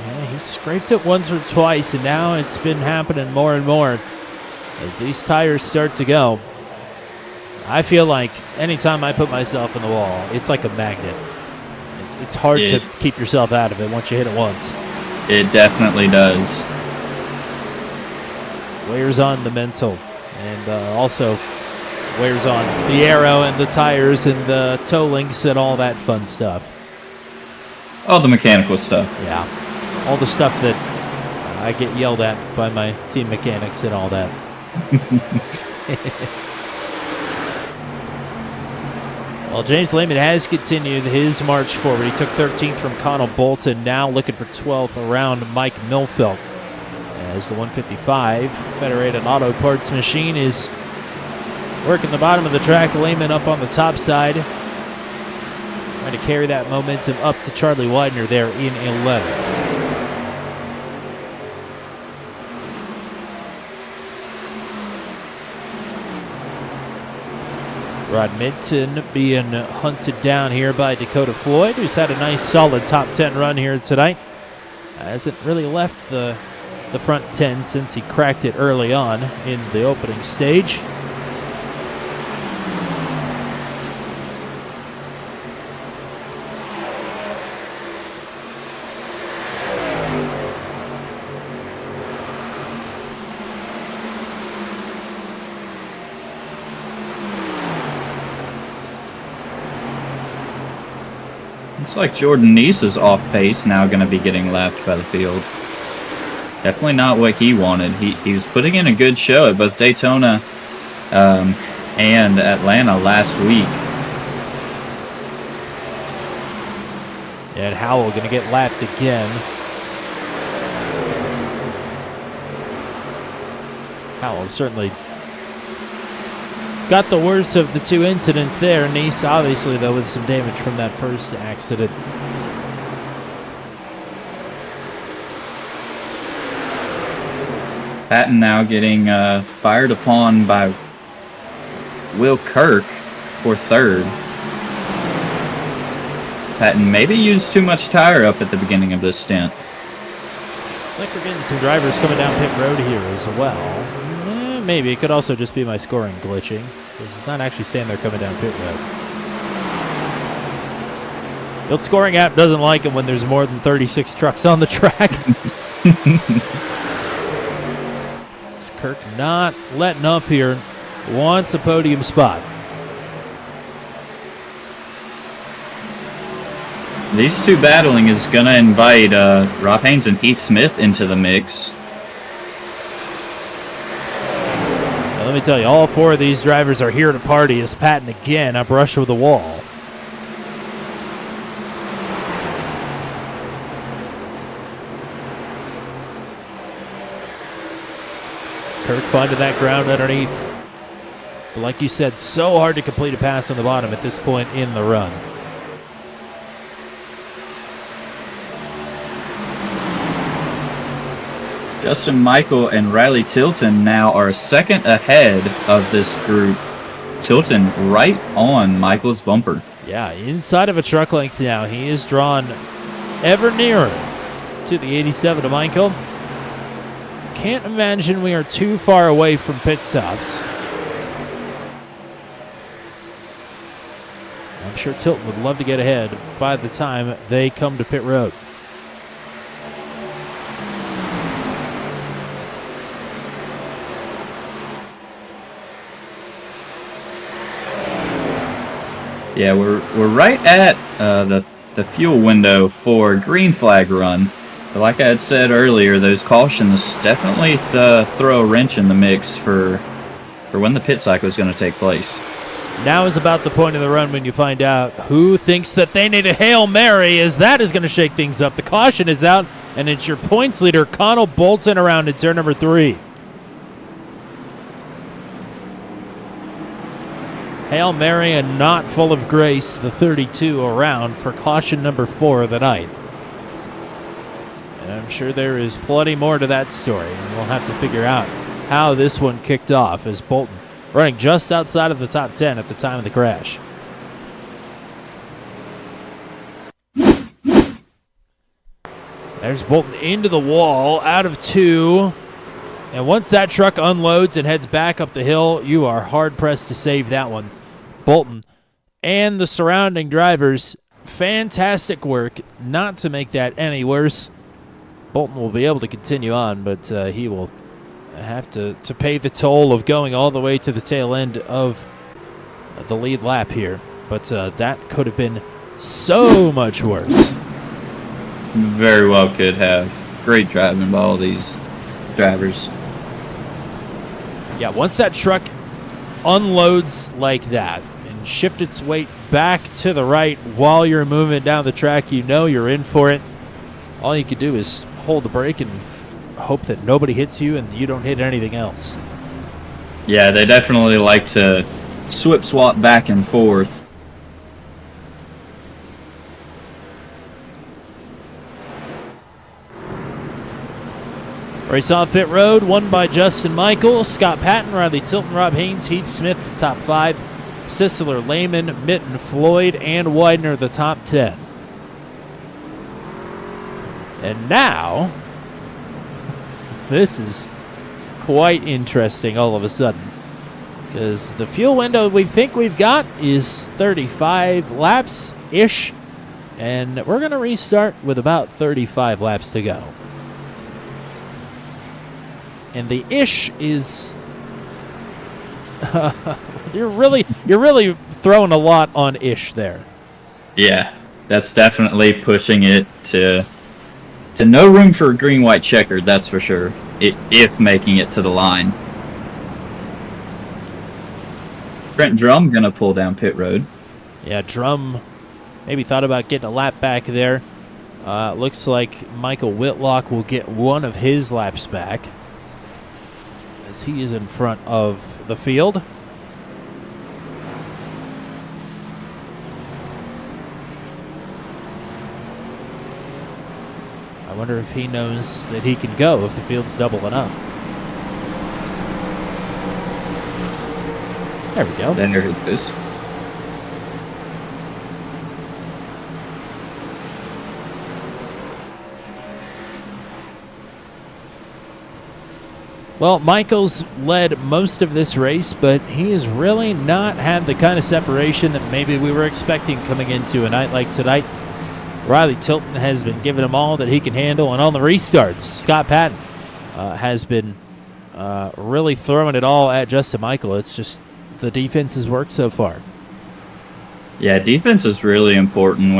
Yeah, he scraped it once or twice, and now it's been happening more and more as these tires start to go. I feel like anytime I put myself in the wall, it's like a magnet. It's hard to keep yourself out of it once you hit it once. It definitely does. Wears on the mental, and also wears on the aero and the tires and the toe links and all that fun stuff. All the mechanical stuff. Yeah. All the stuff that I get yelled at by my team mechanics and all that. Well, James Lehman has continued his march forward. He took 13th from Connell Bolton, now looking for 12th around Mike Milfelt. As the 155 Federated Auto Parts machine is working the bottom of the track, Lehman up on the top side. Trying to carry that momentum up to Charlie Widener there in 11th. Rod Minton being hunted down here by Dakota Floyd, who's had a nice solid top 10 run here tonight. Hasn't really left the front 10 since he cracked it early on in the opening stage. Looks like Jordan Neese is off pace, now going to be getting lapped by the field. Definitely not what he wanted. He was putting in a good show at both Daytona and Atlanta last week. And Howell going to get lapped again. Howell certainly got the worst of the two incidents there. Neese, obviously, though, with some damage from that first accident. Patton now getting fired upon by Will Kirk for third. Patton maybe used too much tire up at the beginning of this stint. Looks like we're getting some drivers coming down pit road here as well. Maybe. It could also just be my scoring glitching, because it's not actually saying they're coming down pit road. The old scoring app doesn't like it when there's more than 36 trucks on the track. Kirk not letting up here. Wants a podium spot. these two battling is going to invite Rob Haynes and Heath Smith into the mix. Now, let me tell you, all four of these drivers are here to party as Patton again up rush with the wall. Kirk finding that ground underneath. But like you said, so hard to complete a pass on the bottom at this point in the run. Justin Michael and Riley Tilton now are a second ahead of this group. Tilton right on Michael's bumper. Yeah, inside of a truck length now. He is drawn ever nearer to the 87 of Michael. Can't imagine we are too far away from pit stops. I'm sure Tilton would love to get ahead by the time they come to pit road. Yeah, we're right at the fuel window for green flag run. But like I had said earlier, those cautions definitely throw a wrench in the mix for when the pit cycle is going to take place. Now is about the point of the run when you find out who thinks that they need a Hail Mary, as that is going to shake things up. The caution is out, and it's your points leader, Connell Bolton, around in turn number 3. Hail Mary and not full of grace, the 32 around for caution number 4 of the night. And I'm sure there is plenty more to that story, and we'll have to figure out how this one kicked off as Bolton running just outside of the top 10 at the time of the crash. There's Bolton into the wall, out of 2. And once that truck unloads and heads back up the hill, you are hard-pressed to save that one. Bolton and the surrounding drivers, fantastic work not to make that any worse. Bolton will be able to continue on, but he will have to pay the toll of going all the way to the tail end of the lead lap here. But that could have been so much worse. Very well could have. Great driving by all these drivers. Yeah, once that truck unloads like that and shift its weight back to the right while you're moving down the track, you know you're in for it. All you can do is hold the brake and hope that nobody hits you and you don't hit anything else. Yeah, they definitely like to swap back and forth. Race off pit road, won by Justin Michael, Scott Patton, Riley Tilton, Rob Haynes, Heath Smith, the top 5, Sisler, Lehman, Mitten, Floyd, and Widener, the top 10. And now, this is quite interesting all of a sudden, because the fuel window we think we've got is 35 laps-ish, and we're going to restart with about 35 laps to go. And the ish is you're really throwing a lot on ish there. Yeah, that's definitely pushing it to no room for green white checkered, that's for sure. If making it to the line. Trent Drum gonna pull down pit road. Yeah, Drum maybe thought about getting a lap back there. Looks like Michael Whitlock will get one of his laps back, as he is in front of the field. I wonder if he knows that he can go if the field's doubling up. There we go. There it is. Well, Michael's led most of this race, but he has really not had the kind of separation that maybe we were expecting coming into a night like tonight. Riley Tilton has been giving him all that he can handle, and on the restarts, Scott Patton has been really throwing it all at Justin Michael. It's just the defense has worked so far. Yeah, defense is really important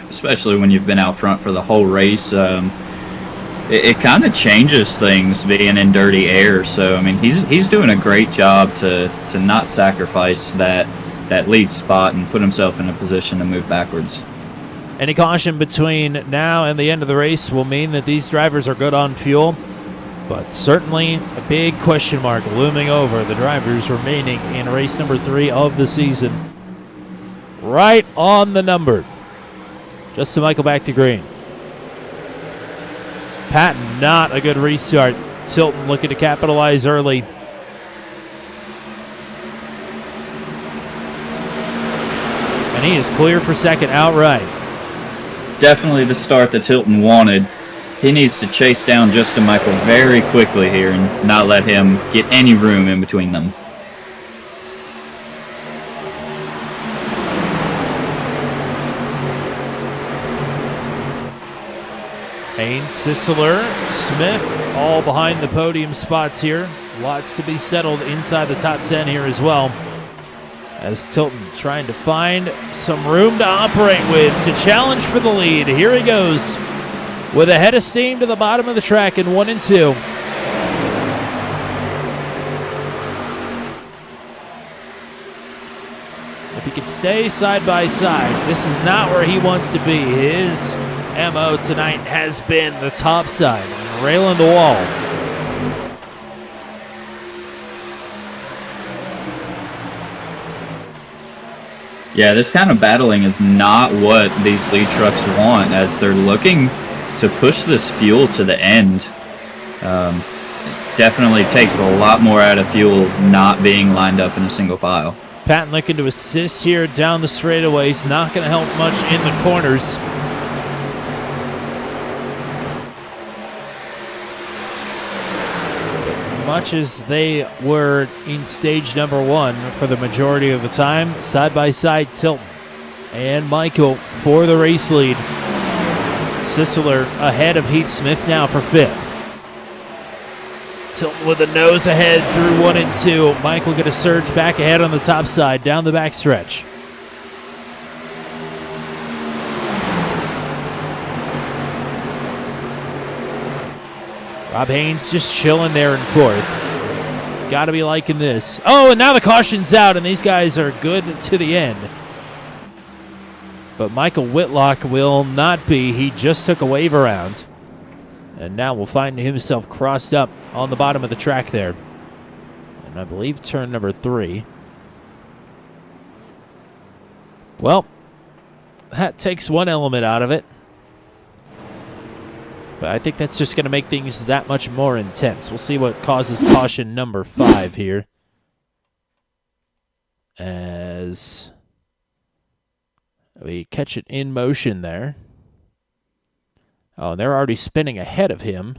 especially when you've been out front for the whole race. It kind of changes things being in dirty air. So I mean, he's doing a great job to not sacrifice that lead spot and put himself in a position to move backwards. Any caution between now and the end of the race will mean that these drivers are good on fuel, but certainly a big question mark looming over the drivers remaining in race number 3 of the season. Right on the number. Justin Michael back to green. Patton, not a good restart. Tilton looking to capitalize early. And he is clear for second outright. Definitely the start that Tilton wanted. He needs to chase down Justin Michael very quickly here and not let him get any room in between them. Haynes, Sisler, Smith, all behind the podium spots here. Lots to be settled inside the top 10 here as well. As Tilton trying to find some room to operate with to challenge for the lead. Here he goes with a head of steam to the bottom of the track in 1 and 2. If he could stay side by side, this is not where he wants to be. His MO tonight has been the top side, railing the wall. Yeah, this kind of battling is not what these lead trucks want, as they're looking to push this fuel to the end. Definitely takes a lot more out of fuel not being lined up in a single file. Patton looking to assist here down the straightaways. Not going to help much in the corners. Much as they were in stage number 1 for the majority of the time, side by side Tilton and Michael for the race lead. Sisler ahead of Heath Smith now for 5th. Tilton with a nose ahead through 1 and 2. Michael going to surge back ahead on the top side down the backstretch. Rob Haynes just chilling there in 4th. Got to be liking this. Oh, and now the caution's out, and these guys are good to the end. But Michael Whitlock will not be. He just took a wave around. And now will find himself crossed up on the bottom of the track there. And I believe turn number 3. Well, that takes one element out of it. But I think that's just going to make things that much more intense. We'll see what causes caution number 5 here. As we catch it in motion there. Oh, they're already spinning ahead of him.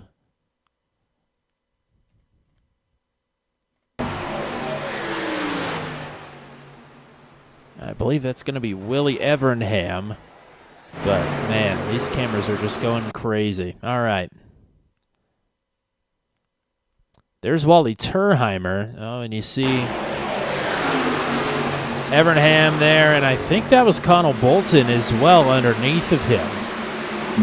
I believe that's going to be Willie Evernham. But, man, these cameras are just going crazy. All right. There's Wally Terheimer. Oh, and you see Evernham there, and I think that was Connell Bolton as well underneath of him.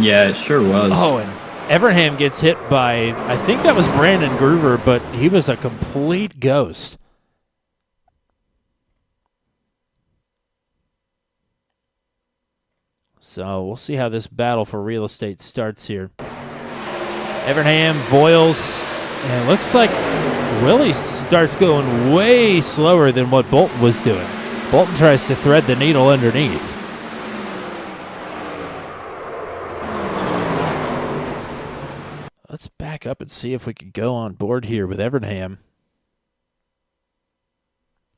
Yeah, it sure was. Oh, and Evernham gets hit by, I think that was Brandon Groover, but he was a complete ghost. So we'll see how this battle for real estate starts here. Evernham, Voiles, and it looks like Willie starts going way slower than what Bolton was doing. Bolton tries to thread the needle underneath. Let's back up and see if we can go on board here with Evernham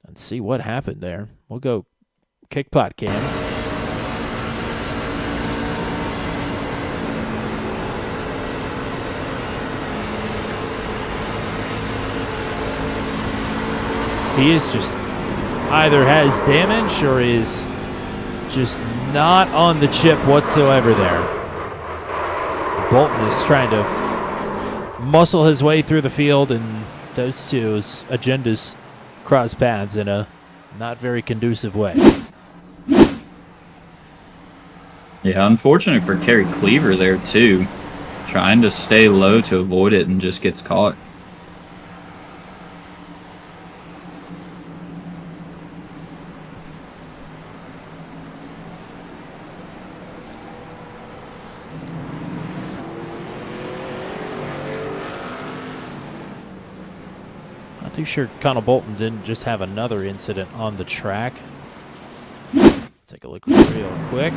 and see what happened there. We'll go kickpot cam. He is just either has damage or is just not on the chip whatsoever there. Bolton is trying to muscle his way through the field, and those two's agendas cross paths in a not very conducive way. Yeah, unfortunate for Kerry Cleaver there, too. Trying to stay low to avoid it and just gets caught. Not too sure Connell Bolton didn't just have another incident on the track. Take a look real quick.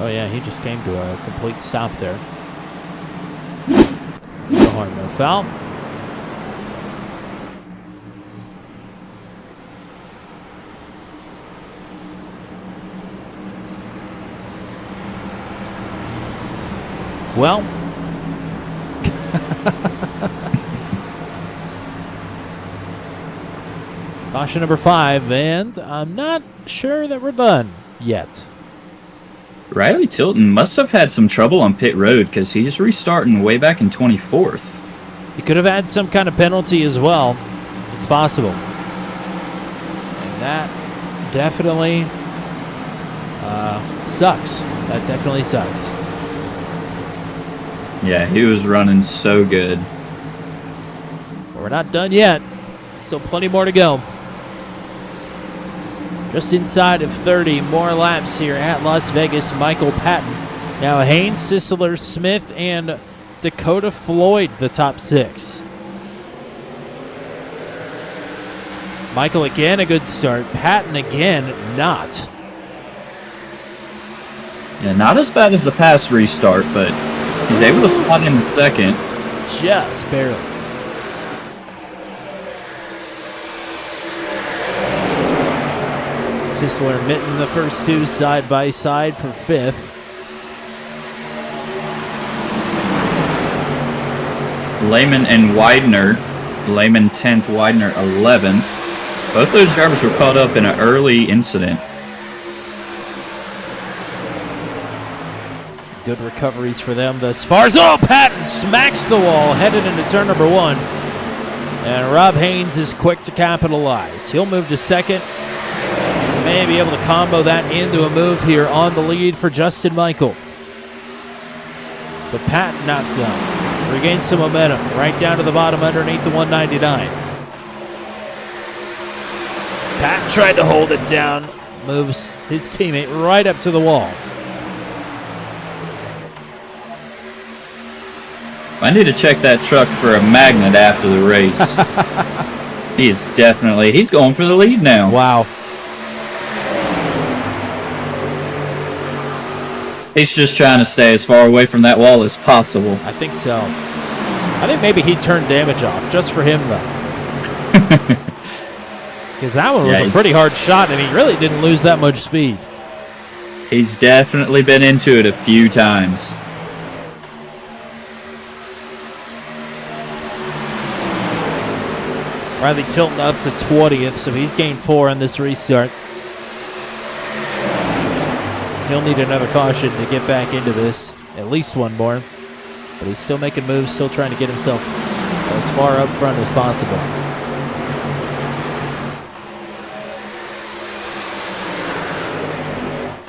Oh yeah, he just came to a complete stop there. No harm, no foul. Well, caution number 5, and I'm not sure that we're done yet. Riley Tilton must have had some trouble on pit road because he's restarting way back in 24th. He could have had some kind of penalty as well. It's possible. And that definitely sucks. That definitely sucks. Yeah, he was running so good. But we're not done yet. Still plenty more to go. Just inside of 30 more laps here at Las Vegas. Michael Patton. Now Haynes, Sisler, Smith, and Dakota Floyd, the top 6. Michael again, a good start. Patton again, not. Yeah, not as bad as the past restart, but he's able to slot in second. Just barely. Sisler and Mitten, the first 2 side by side for 5th. Lehman and Widener. Lehman 10th, Widener 11th. Both those drivers were caught up in an early incident. Good recoveries for them thus far. Oh, Patton smacks the wall, headed into turn number 1. And Rob Haynes is quick to capitalize. He'll move to second. May be able to combo that into a move here on the lead for Justin Michael. But Patton knocked down. Regains some momentum. Right down to the bottom underneath the 199. Patton tried to hold it down. Moves his teammate right up to the wall. I need to check that truck for a magnet after the race. He's going for the lead now. Wow. He's just trying to stay as far away from that wall as possible. I think so. I think maybe he turned damage off just for him, though. Because that one was a pretty hard shot, and he really didn't lose that much speed. He's definitely been into it a few times. Riley Tilton up to 20th, so he's gained 4 on this restart. He'll need another caution to get back into this. At least one more. But he's still making moves, still trying to get himself as far up front as possible.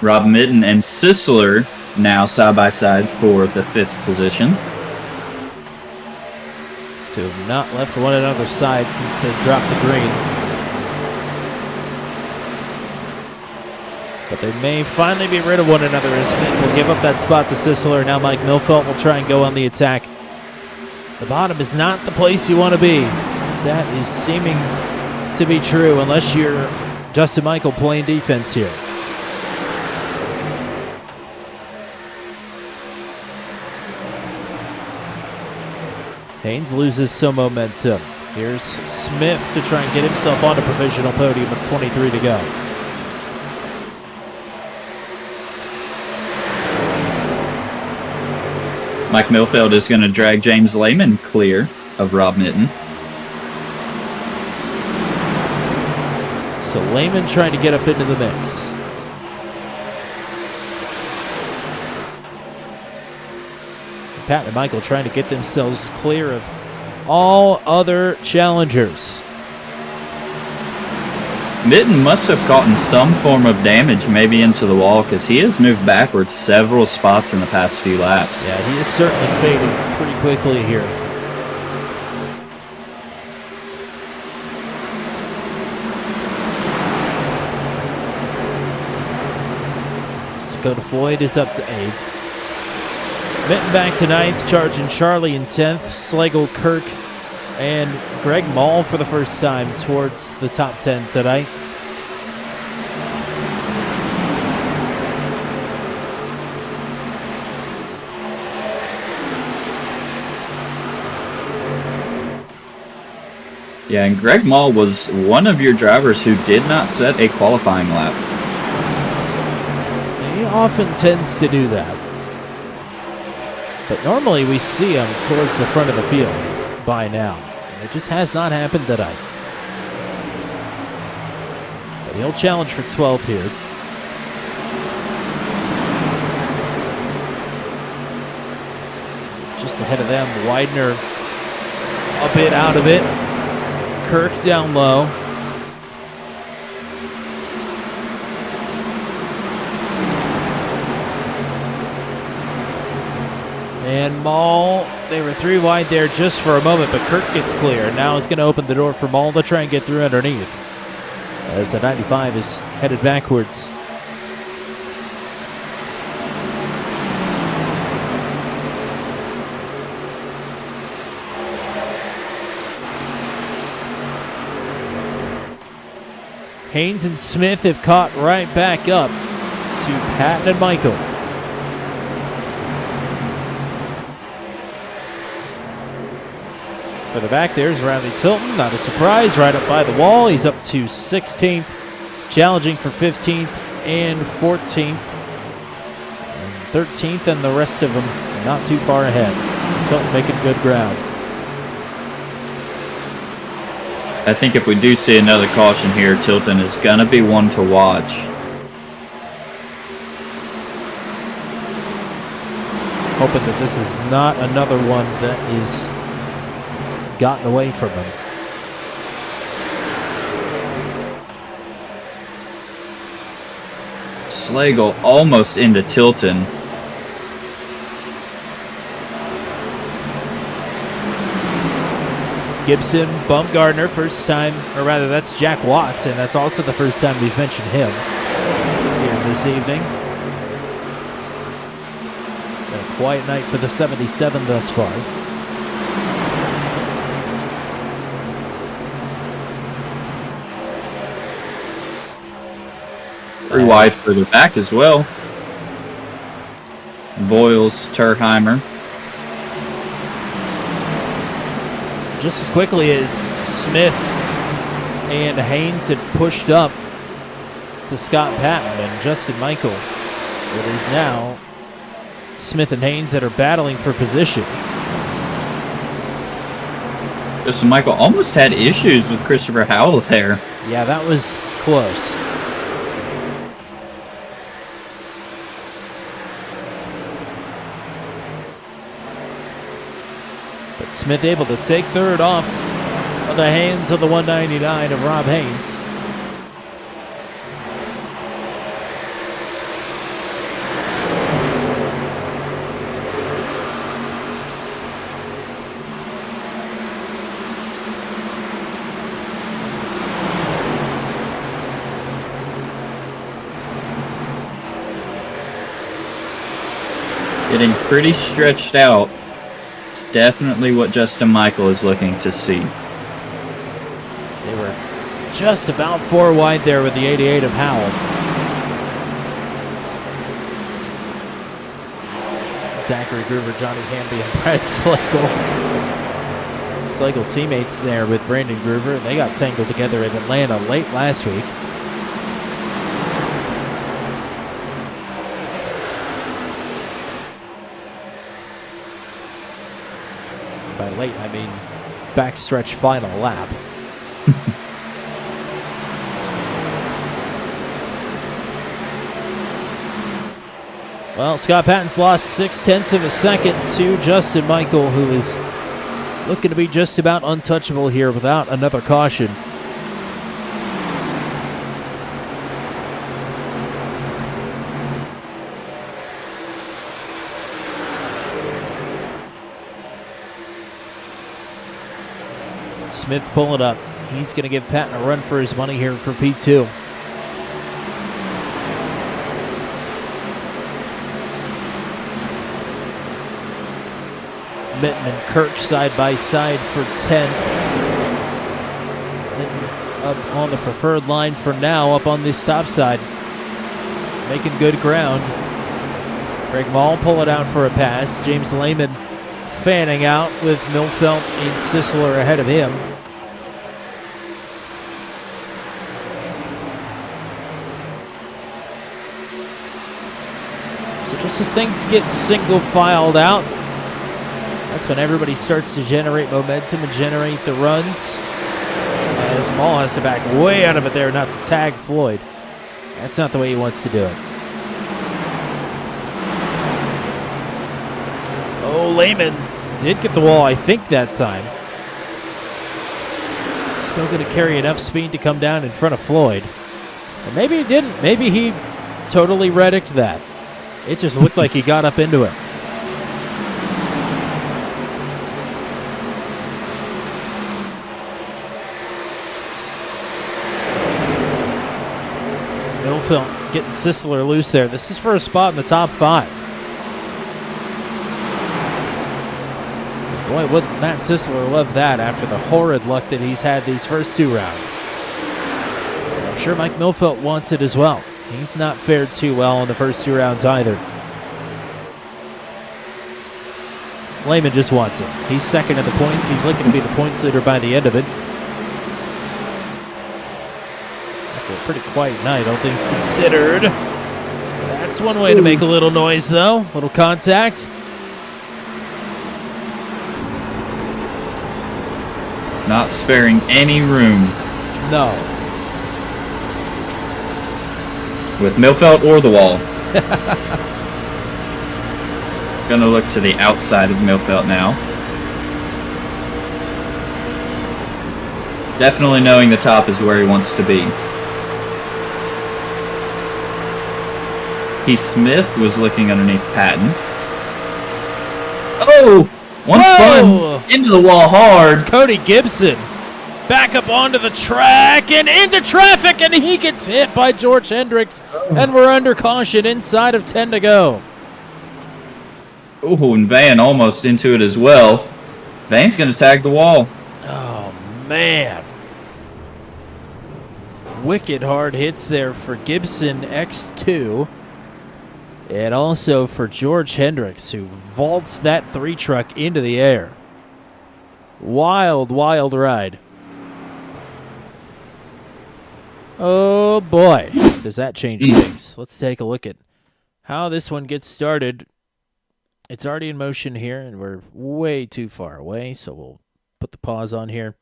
Rob Mitten and Sisler now side by side for the 5th position. These two have not left one another's side since they dropped the green. But they may finally be rid of one another as Mitten will give up that spot to Sisler. Now Mike Milfelt will try and go on the attack. The bottom is not the place you want to be. That is seeming to be true unless you're Justin Michael playing defense here. Haynes loses some momentum. Here's Smith to try and get himself on a provisional podium with 23 to go. Mike Milfeld is going to drag James Lehman clear of Rob Mitten. So Lehman trying to get up into the mix. Pat and Michael trying to get themselves clear of all other challengers. Mitten must have gotten some form of damage, maybe into the wall, because he has moved backwards several spots in the past few laps. Yeah, he is certainly fading pretty quickly here. Dakota Floyd is up to 8th. Mitten back to 9th, charging Charlie in 10th. Slagle, Kirk, and Greg Mall for the first time towards the top 10 tonight. Yeah, and Greg Mall was one of your drivers who did not set a qualifying lap. He often tends to do that. But normally we see him towards the front of the field by now. And it just has not happened tonight. But he'll challenge for 12th here. He's just ahead of them. Widener a bit out of it. Kirk down low. And Mall, they were 3 wide there just for a moment, but Kirk gets clear. Now is going to open the door for Mall to try and get through underneath as the 95 is headed backwards. Haynes and Smith have caught right back up to Patton and Michael. For the back, there's Riley Tilton. Not a surprise, right up by the wall. He's up to 16th, challenging for 15th and 14th. And 13th, and the rest of them not too far ahead. So Tilton making good ground. I think if we do see another caution here, Tilton is going to be one to watch. Hoping that this is not another one that is gotten away from him. Slagle almost into Tilton. Gibson, Bumgardner, first time, or rather that's Jack Watts, and that's also the first time we've mentioned him here this evening. Been a quiet night for the 77 thus far. Three wide for the back as well. Boyles, Turheimer. Just as quickly as Smith and Haynes had pushed up to Scott Patton and Justin Michael, it is now Smith and Haynes that are battling for position. Justin Michael almost had issues with Christopher Howell there. Yeah, that was close. But Smith able to take third off of the hands of the 199 of Rob Haynes. Getting pretty stretched out. It's definitely what Justin Michael is looking to see. They were just about 4 wide there with the 88 of Howell. Zachary Groover, Johnny Hamby, and Brad Slagle. Slagle teammates there with Brandon Groover. They got tangled together in Atlanta late last week. By late, I mean backstretch final lap. Well, Scott Patton's lost 0.6 of a second to Justin Michael, who is looking to be just about untouchable here without another caution. Smith pulling up. He's going to give Patton a run for his money here for P2. Mitten and Kirk side by side for 10th. Mitten up on the preferred line for now, up on this top side. Making good ground. Greg Mall pull it out for a pass. James Lehman fanning out with Milfelt and Sisler ahead of him. So just as things get single filed out, that's when everybody starts to generate momentum and generate the runs. As Mall has to back way out of it there not to tag Floyd. That's not the way he wants to do it. Oh, Lehman did get the wall, I think, that time. Still going to carry enough speed to come down in front of Floyd. Or maybe he didn't. Maybe he totally Reddicked that. It just looked like he got up into it. Milfelt getting Sisler loose there. This is for a spot in the top 5. Boy, wouldn't Matt Sisler love that after the horrid luck that he's had these first 2 rounds. I'm sure Mike Milfelt wants it as well. He's not fared too well in the first 2 rounds either. Lehman just wants it. He's second in the points. He's looking to be the points leader by the end of it. After a pretty quiet night, all things considered. That's one way to make a little noise, though. Little contact. Not sparing any room No. with Milfelt or the wall. Gonna look to the outside of Milfelt now. Definitely knowing the top is where he wants to be. Smith was looking underneath Patton. Oh! One spun into the wall hard. Cody Gibson back up onto the track and into traffic, and he gets hit by George Hendricks, and we're under caution inside of 10 to go. Oh, and Van almost into it as well. Van's going to tag the wall. Oh, man. Wicked hard hits there for Gibson X2. And also for George Hendricks, who vaults that 3 truck into the air. Wild, wild ride. Oh, boy. Does that change things? Let's take a look at how this one gets started. It's already in motion here, and we're way too far away, so we'll put the pause on here.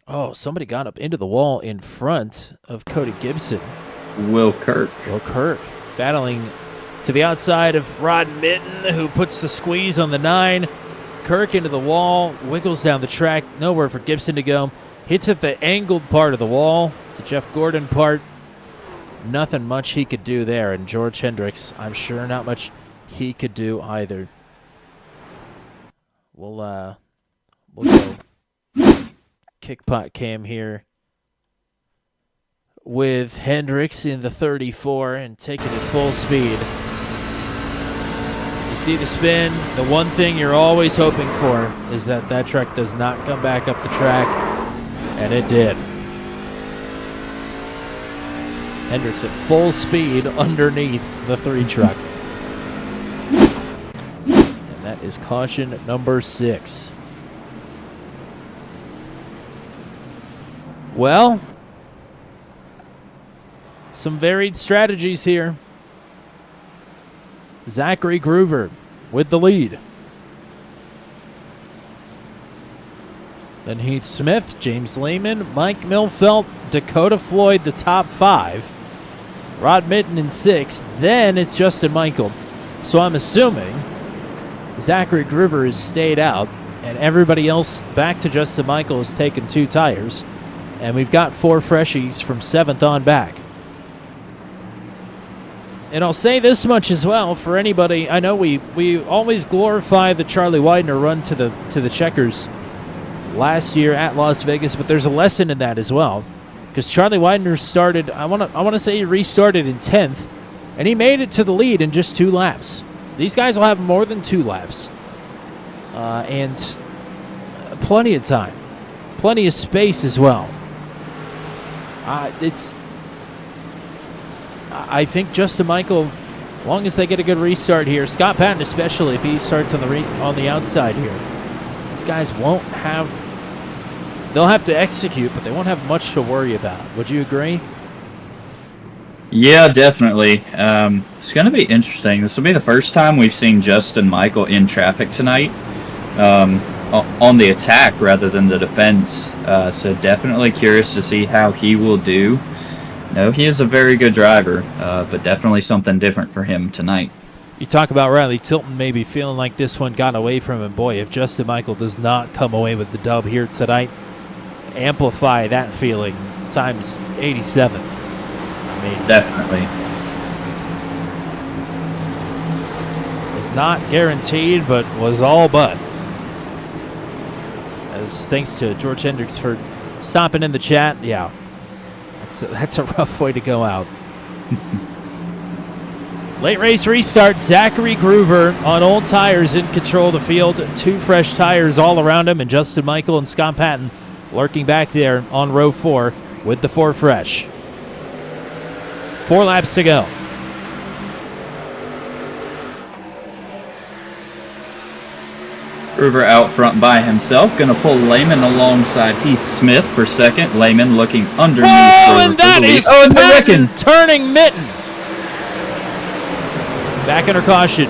Oh, somebody got up into the wall in front of Cody Gibson. Will Kirk. Will Kirk battling to the outside of Rod Mitten, who puts the squeeze on the 9. Kirk into the wall, wiggles down the track, nowhere for Gibson to go. Hits at the angled part of the wall, the Jeff Gordon part. Nothing much he could do there. And George Hendricks, I'm sure not much he could do either. We'll go kickpot cam here with Hendricks in the 34 and taking it full speed. You see the spin. The one thing you're always hoping for is that that truck does not come back up the track, and it did. Hendricks at full speed underneath the 3 truck. And that is caution number 6. Well, some varied strategies here. Zachary Groover with the lead. Then Heath Smith, James Lehman, Mike Milfelt, Dakota Floyd, the top 5. Rod Mitten in 6th. Then it's Justin Michael. So I'm assuming Zachary Groover has stayed out, and everybody else back to Justin Michael has taken 2 tires. And we've got 4 freshies from 7th on back. And I'll say this much as well for anybody. I know we always glorify the Charlie Widener run to the checkers last year at Las Vegas, but there's a lesson in that as well. Because Charlie Widener started, I want to say he restarted in 10th, and he made it to the lead in just 2 laps. These guys will have more than 2 laps. And plenty of time. Plenty of space as well. I think Justin Michael, as long as they get a good restart here, Scott Patton especially, if he starts on the outside here, these guys won't have, they'll have to execute, but they won't have much to worry about. Would you agree? Yeah, definitely. It's going to be interesting. This will be the first time we've seen Justin Michael in traffic tonight, on the attack rather than the defense. So definitely curious to see how he will do. No, he is a very good driver, but definitely something different for him tonight. You talk about Riley Tilton maybe feeling like this one got away from him. Boy, if Justin Michael does not come away with the dub here tonight, amplify that feeling times 87. I mean, Definitely. was not guaranteed, but was all but. As thanks to George Hendricks for stopping in the chat. Yeah, that's a rough way to go out. Late race restart. Zachary Groover on old tires in control of the field. 2 fresh tires all around him, and Justin Michael and Scott Patton lurking back there on row 4 with the 4 fresh. 4 laps to go. Groover out front by himself, going to pull Lehman alongside Heath Smith for second. Lehman looking underneath. Oh, and that is and the Patton wrecking. turning Mitten. Back under caution.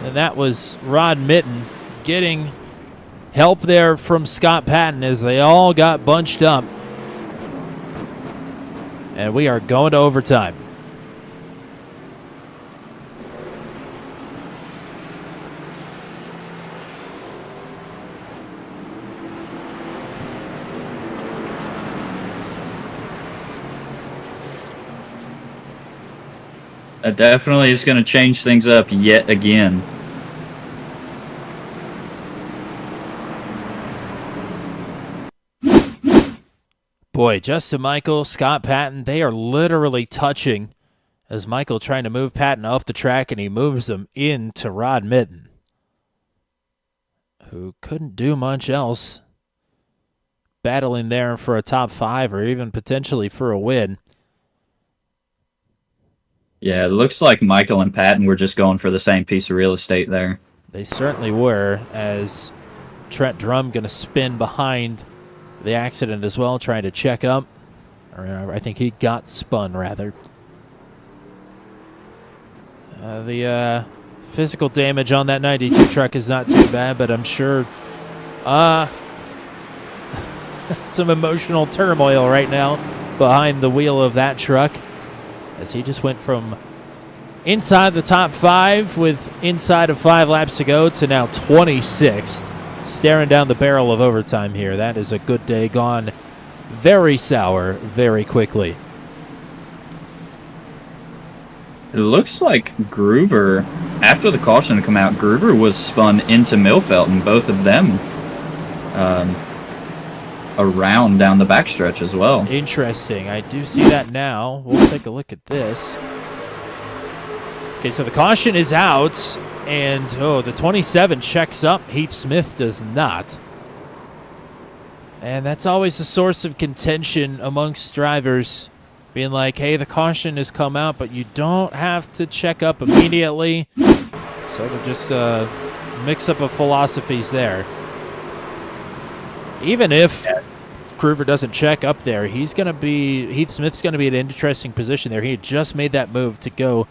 And that was Rod Mitten getting help there from Scott Patton as they all got bunched up. And we are going to overtime. That definitely is going to change things up yet again. Boy, Justin Michael, Scott Patton, they are literally touching as Michael trying to move Patton up the track, and he moves them into Rod Mitten, who couldn't do much else, battling there for a top 5 or even potentially for a win. Yeah, it looks like Michael and Patton were just going for the same piece of real estate there. They certainly were, as Trent Drum going to spin behind the accident as well, trying to check up. Or I think he got spun, rather. The physical damage on that 92 truck is not too bad, but I'm sure some emotional turmoil right now behind the wheel of that truck, as he just went from inside the top 5 with inside of 5 laps to go to now 26th, staring down the barrel of overtime here. That is a good day gone very sour very quickly. It looks like Groover, after the caution had come out, Groover was spun into Milfelt, and both of them around down the backstretch as well. Interesting. I do see that now. We'll take a look at this. Okay, so the caution is out, and the 27 checks up. Heath Smith does not. And that's always a source of contention amongst drivers, being like, hey, the caution has come out, but you don't have to check up immediately. Sort of just a mix-up of philosophies there. Even if Groover doesn't check up there, Heath Smith's going to be in an interesting position there. He had just made that move to go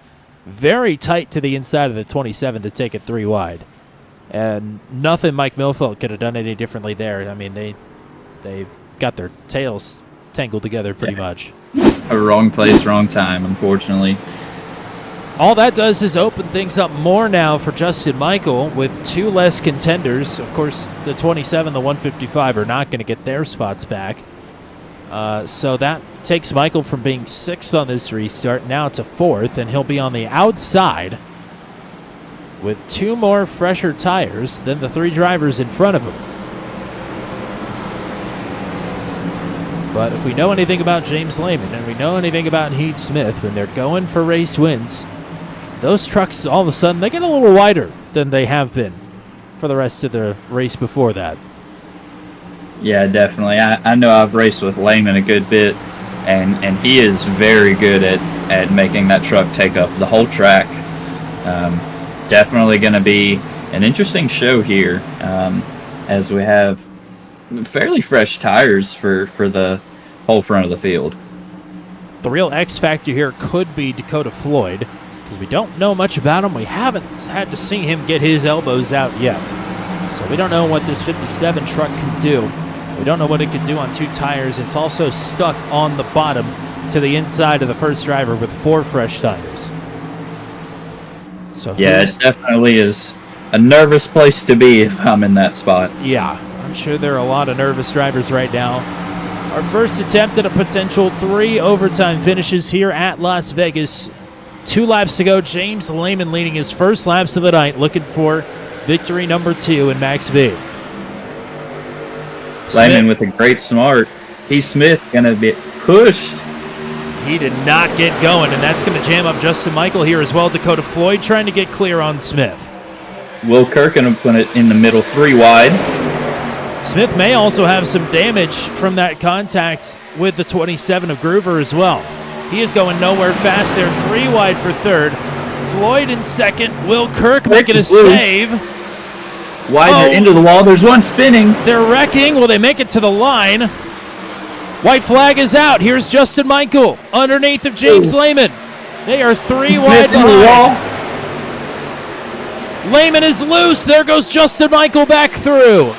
very tight to the inside of the 27 to take it 3 wide. And nothing Mike Milfelt could have done any differently there. I mean, they got their tails tangled together pretty much. A wrong place, wrong time, unfortunately. All that does is open things up more now for Justin Michael with 2 less contenders. Of course, the 27, the 155 are not going to get their spots back. So that takes Michael from being 6th on this restart now to 4th, and he'll be on the outside with 2 more fresher tires than the 3 drivers in front of him. But if we know anything about James Lehman and we know anything about Heath Smith, when they're going for race wins, those trucks all of a sudden they get a little wider than they have been for the rest of the race before that. Yeah, definitely. I know I've raced with Lehman a good bit, and he is very good at making that truck take up the whole track. Definitely going to be an interesting show here, as we have fairly fresh tires for the whole front of the field. The real X factor here could be Dakota Floyd, because we don't know much about him. We haven't had to see him get his elbows out yet. So we don't know what this 57 truck can do. We don't know what it can do on 2 tires. It's also stuck on the bottom to the inside of the first driver with 4 fresh tires. So yeah, it definitely is a nervous place to be if I'm in that spot. Yeah, I'm sure there are a lot of nervous drivers right now. Our first attempt at a potential 3 overtime finishes here at Las Vegas. 2 laps to go. James Lehman leading his first laps of the night, looking for victory number 2 in Max V. Lehman with a great smart. Heath Smith going to be pushed. He did not get going, and that's going to jam up Justin Michael here as well. Dakota Floyd trying to get clear on Smith. Will Kirk going to put it in the middle 3 wide. Smith may also have some damage from that contact with the 27 of Groover as well. He is going nowhere fast there. 3 wide for 3rd. Floyd in 2nd. Will Kirk making a save. Widen it into the wall. There's one spinning. They're wrecking. Will they make it to the line? White flag is out. Here's Justin Michael underneath of James Lehman. They are 3 wide behind. Lehman is loose. There goes Justin Michael back through.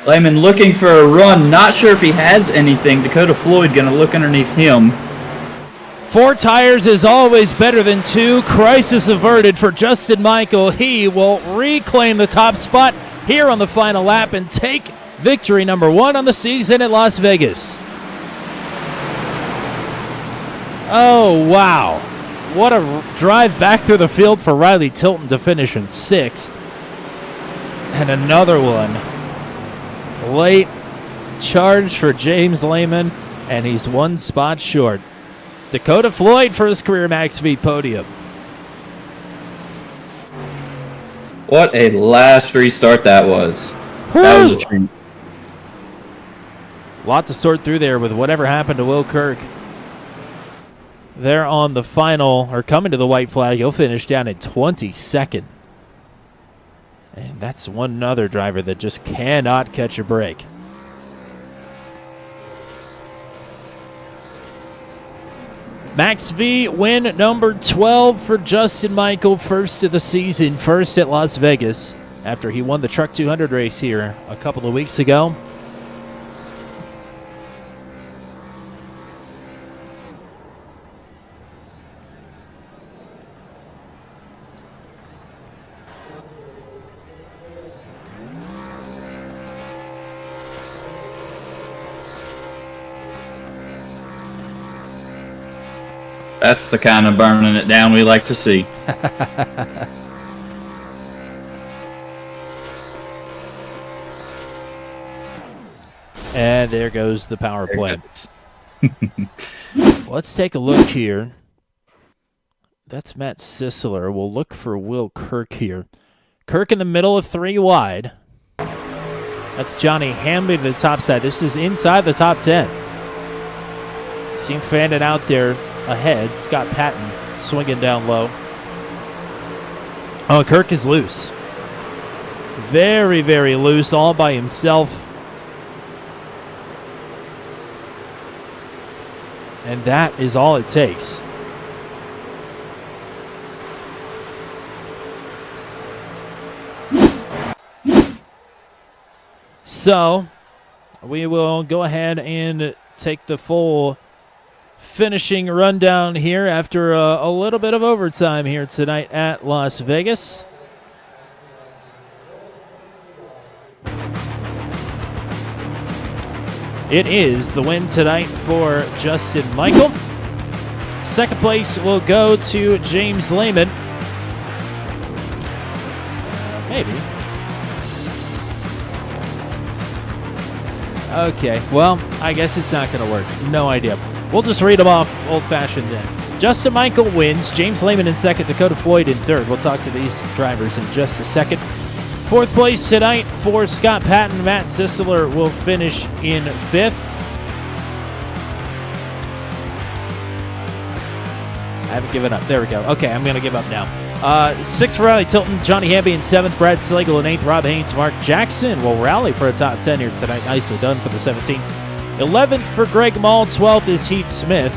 Lehman looking for a run. Not sure if he has anything. Dakota Floyd going to look underneath him. 4 tires is always better than 2. Crisis averted for Justin Michael. He will reclaim the top spot here on the final lap and take victory number 1 on the season at Las Vegas. Oh, wow. What a drive back through the field for Riley Tilton to finish in 6th. And another one. Late charge for James Lehman, and he's 1 spot short. Dakota Floyd for his career Max V podium. What a last restart that was. That was a treat. Lot to sort through there with whatever happened to Will Kirk. They're on the final, or coming to the white flag. He'll finish down in 22nd. And that's one other driver that just cannot catch a break. Max V win number 12 for Justin Michael, first of the season, first at Las Vegas, after he won the Truck 200 race here a couple of weeks ago. That's the kind of burning it down we like to see. And there goes the power play. Let's take a look here. That's Matt Sisler. We'll look for Will Kirk here. Kirk in the middle of 3 wide. That's Johnny Hamby to the top side. This is inside the top 10. See him fan it out there ahead. Scott Patton swinging down low. Oh, Kirk is loose. Very, very loose, all by himself. And that is all it takes. So, we will go ahead and take the full finishing rundown here after a little bit of overtime here tonight at Las Vegas. It is the win tonight for Justin Michael. Second place will go to James Lehman. Maybe. Okay, well, I guess it's not going to work. No idea. We'll just read them off old-fashioned then. Justin Michael wins. James Lehman in second. Dakota Floyd in third. We'll talk to these drivers in just a second. Fourth place tonight for Scott Patton. Matt Sisler will finish in fifth. I haven't given up. There we go. Okay, I'm going to give up now. Sixth for Riley Tilton. Johnny Hamby in seventh. Brad Slagle in eighth. Rob Haynes. Mark Jackson will rally for a top 10 here tonight. Nicely done for the 17. 11th for Greg Mall. 12th is Heath Smith.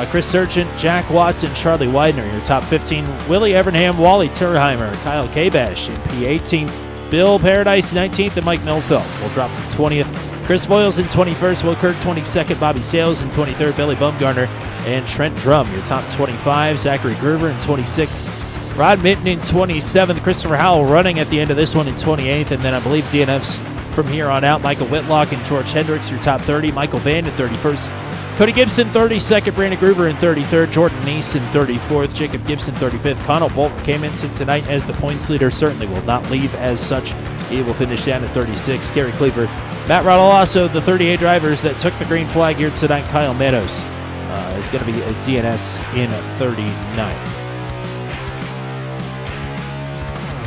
Chris Sergeant, Jack Watson, Charlie Widener, your top 15. Willie Evernham, Wally Turheimer, Kyle Kabash in P18. Bill Paradise 19th, and Mike Melfeld will drop to 20th. Chris Voiles in 21st, Will Kirk 22nd, Bobby Sales in 23rd, Billy Bumgarner, and Trent Drum, your top 25. Zachary Gruber in 26th. Rod Minton in 27th. Christopher Howell running at the end of this one in 28th. And then I believe DNFs from here on out. Michael Whitlock and George Hendricks, your top 30. Michael Van in 31st. Cody Gibson, 32nd. Brandon Gruber in 33rd. Jordan Neese in 34th. Jacob Gibson, 35th. Connell Bolton came into tonight as the points leader. Certainly will not leave as such. He will finish down at 36. Gary Cleaver. Matt Rottle also, the 38 drivers that took the green flag here tonight. Kyle Meadows is going to be a DNS in 39th.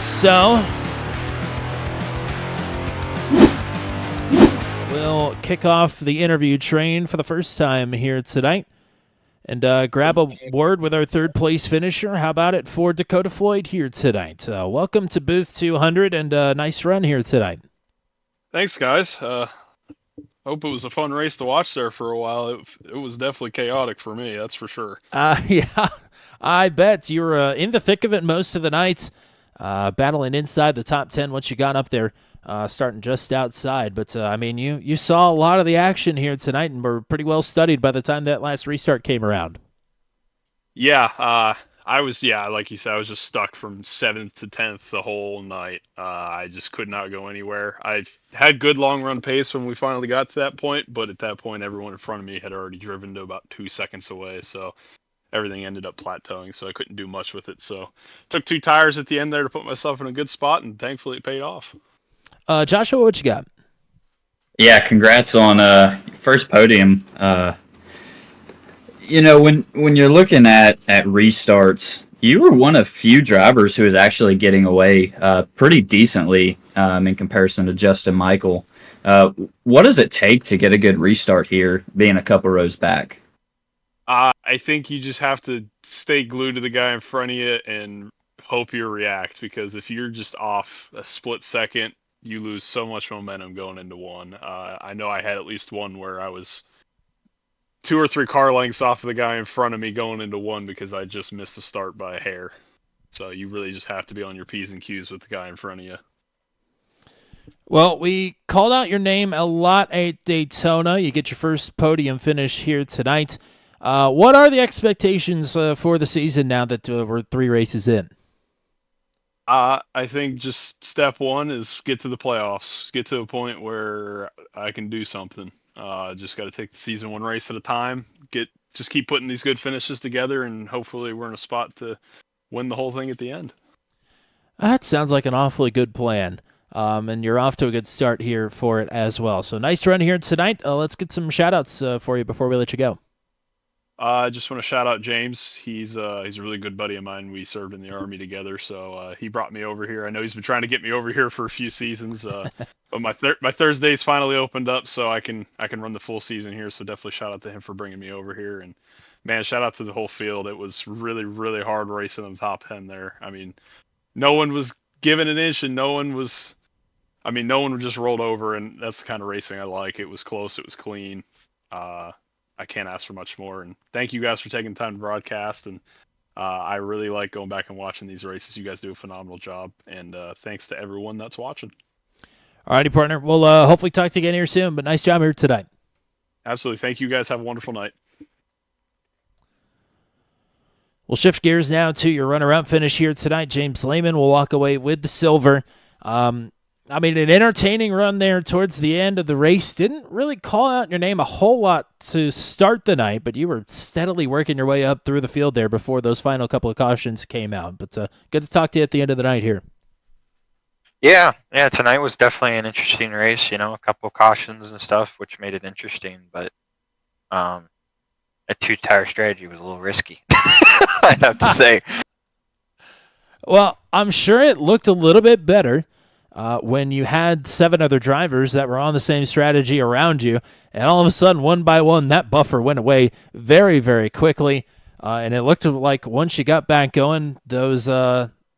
So, we'll kick off the interview train for the first time here tonight and grab a word with our third place finisher. How about it for Dakota Floyd here tonight? Welcome to Booth 200 and nice run here tonight. Thanks, guys. Hope it was a fun race to watch there for a while. It was definitely chaotic for me, that's for sure. Yeah, I bet. You were in the thick of it most of the night. Battling inside the top 10 once you got up there, starting just outside. But, I mean, you saw a lot of the action here tonight and were pretty well studied by the time that last restart came around. Yeah, I was, like you said, I was just stuck from 7th to 10th the whole night. I just could not go anywhere. I had good long-run pace when we finally got to that point, but at that point, everyone in front of me had already driven to about 2 seconds away, so everything ended up plateauing, so I couldn't do much with it. So took 2 tires at the end there to put myself in a good spot, and thankfully it paid off. Joshua, what you got? Yeah, congrats on first podium. When you're looking at restarts, you were one of few drivers who was actually getting away pretty decently in comparison to Justin Michael. What does it take to get a good restart here, being a couple rows back? I think you just have to stay glued to the guy in front of you and hope you react, because if you're just off a split second, you lose so much momentum going into one. I know I had at least one where I was 2 or 3 car lengths off of the guy in front of me going into one because I just missed the start by a hair. So you really just have to be on your P's and Q's with the guy in front of you. Well, we called out your name a lot at Daytona. You get your first podium finish here tonight. What are the expectations for the season now that we're 3 races in? I think just step one is get to the playoffs. Get to a point where I can do something. Just got to take the season one race at a time. Just keep putting these good finishes together, and hopefully we're in a spot to win the whole thing at the end. That sounds like an awfully good plan. And you're off to a good start here for it as well. So nice run here tonight. Let's get some shout-outs for you before we let you go. I just want to shout out James. He's a really good buddy of mine. We served in the Army together, so he brought me over here. I know he's been trying to get me over here for a few seasons, but my Thursdays finally opened up, so I can run the full season here. So definitely shout out to him for bringing me over here. And man, shout out to the whole field. It was really, really hard racing in the top 10 there. I mean, no one was given an inch, and no one just rolled over, and that's the kind of racing I like. It was close, it was clean. I can't ask for much more. And thank you guys for taking the time to broadcast. And I really like going back and watching these races. You guys do a phenomenal job. And thanks to everyone that's watching. All righty, partner. We'll hopefully talk to you again here soon. But nice job here today. Absolutely. Thank you guys. Have a wonderful night. We'll shift gears now to your runner-up finish here tonight. James Lehman will walk away with the silver. I mean, an entertaining run there towards the end of the race. Didn't really call out your name a whole lot to start the night, but you were steadily working your way up through the field there before those final couple of cautions came out. But good to talk to you at the end of the night here. Yeah, tonight was definitely an interesting race, a couple cautions and stuff, which made it interesting, but a two-tire strategy was a little risky, I'd have to say. Well, I'm sure it looked a little bit better when you had 7 other drivers that were on the same strategy around you, and all of a sudden, one by one, that buffer went away very, very quickly, and it looked like once you got back going, those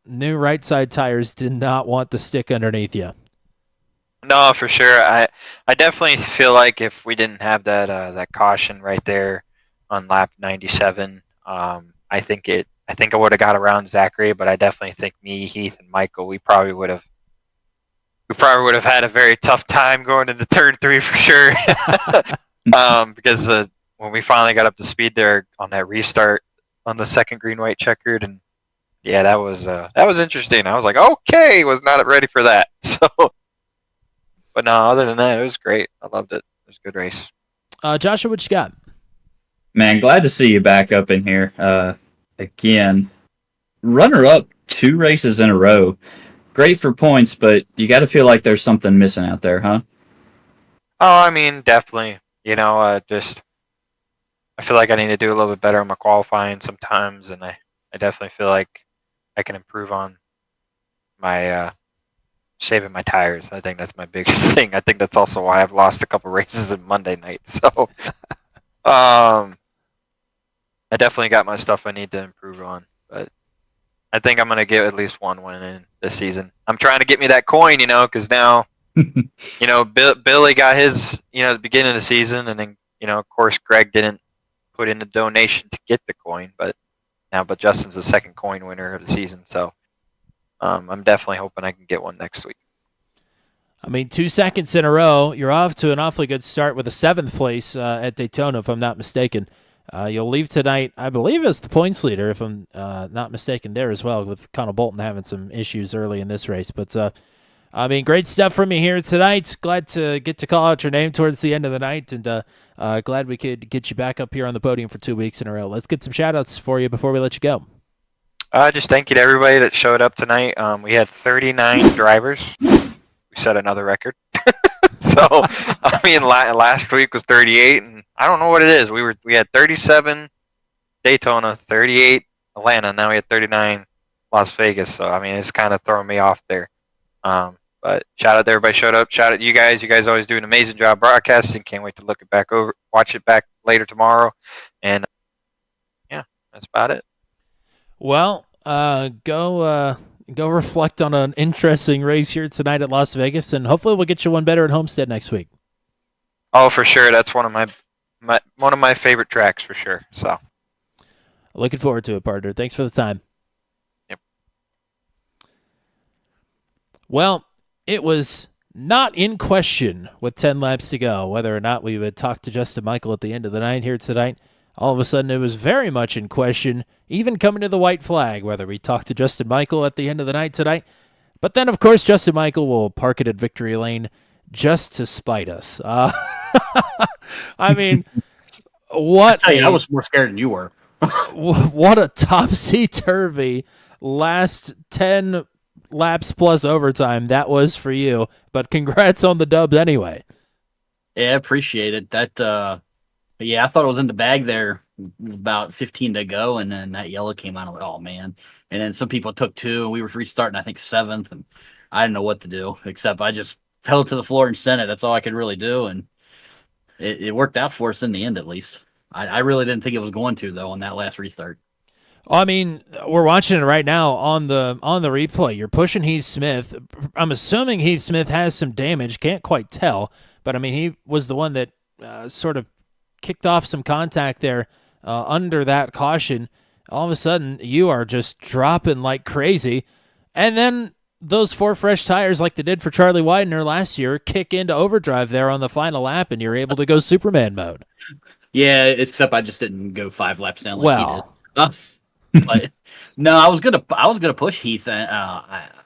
new right side tires did not want to stick underneath you. No, for sure. I definitely feel like if we didn't have that caution right there on lap 97, I think I would have got around Zachary, but I definitely think me, Heath, and Michael, we probably would have had a very tough time going into turn 3 for sure. Because when we finally got up to speed there on that restart on the second green-white checkered, and yeah, that was interesting. I was like, okay, was not ready for that. So, but no, other than that, it was great. I loved it. It was a good race. Joshua, what you got? Man, glad to see you back up in here again. Runner-up 2 races in a row. Great for points, but you got to feel like there's something missing out there, huh? Oh, I mean, definitely. Just I feel like I need to do a little bit better on my qualifying sometimes, and I definitely feel like I can improve on my saving my tires. I think that's my biggest thing. I think that's also why I've lost a couple races in Monday night. So, I definitely got my stuff I need to improve on, but I think I'm gonna get at least one win in this season. I'm trying to get me that coin, because now, Billy got his, at the beginning of the season, and then, of course, Greg didn't put in the donation to get the coin, but Justin's the second coin winner of the season, so I'm definitely hoping I can get one next week. I mean, 2 seconds in a row, you're off to an awfully good start with a 7th place at Daytona, if I'm not mistaken. You'll leave tonight, I believe, as the points leader, if I'm not mistaken there as well, with Connell Bolton having some issues early in this race. But, I mean, great stuff from you here tonight. Glad to get to call out your name towards the end of the night, and glad we could get you back up here on the podium for 2 weeks in a row. Let's get some shout-outs for you before we let you go. Just thank you to everybody that showed up tonight. We had 39 drivers. We set another record. So, I mean, last week was 38, and I don't know what it is. We had 37 Daytona, 38 Atlanta, now we had 39 Las Vegas. So, I mean, it's kind of throwing me off there. But shout out to everybody showed up. Shout out to you guys. You guys always do an amazing job broadcasting. Can't wait to watch it back later tomorrow. And yeah, that's about it. Well, go reflect on an interesting race here tonight at Las Vegas, and hopefully we'll get you one better at Homestead next week. Oh, for sure. That's one of my favorite tracks for sure. So, looking forward to it, partner. Thanks for the time. Yep. Well, it was not in question with 10 laps to go whether or not we would talk to Justin Michael at the end of the night here tonight. All of a sudden, it was very much in question, even coming to the white flag, whether we talk to Justin Michael at the end of the night tonight. But then, of course, Justin Michael will park it at victory lane just to spite us. I mean, what I was more scared than you were. What a topsy-turvy last 10 laps plus overtime that was for you. But congrats on the dubs anyway. Yeah, I appreciate it. Yeah, I thought it was in the bag there with about 15 to go, and then that yellow came out. I was like, oh, man. And then some people took 2, and we were restarting, I think, 7th, and I didn't know what to do, except I just fell to the floor and sent it. That's all I could really do, and it worked out for us in the end, at least. I really didn't think it was going to, though, on that last restart. I mean, we're watching it right now on the replay. You're pushing Heath Smith. I'm assuming Heath Smith has some damage. Can't quite tell, but, I mean, he was the one that sort of kicked off some contact there under that caution. All of a sudden, you are just dropping like crazy. And then those 4 fresh tires, like they did for Charlie Widener last year, kick into overdrive there on the final lap, and you're able to go Superman mode. Yeah, except I just didn't go 5 laps down like well, he did. But, no, I was gonna push Heath.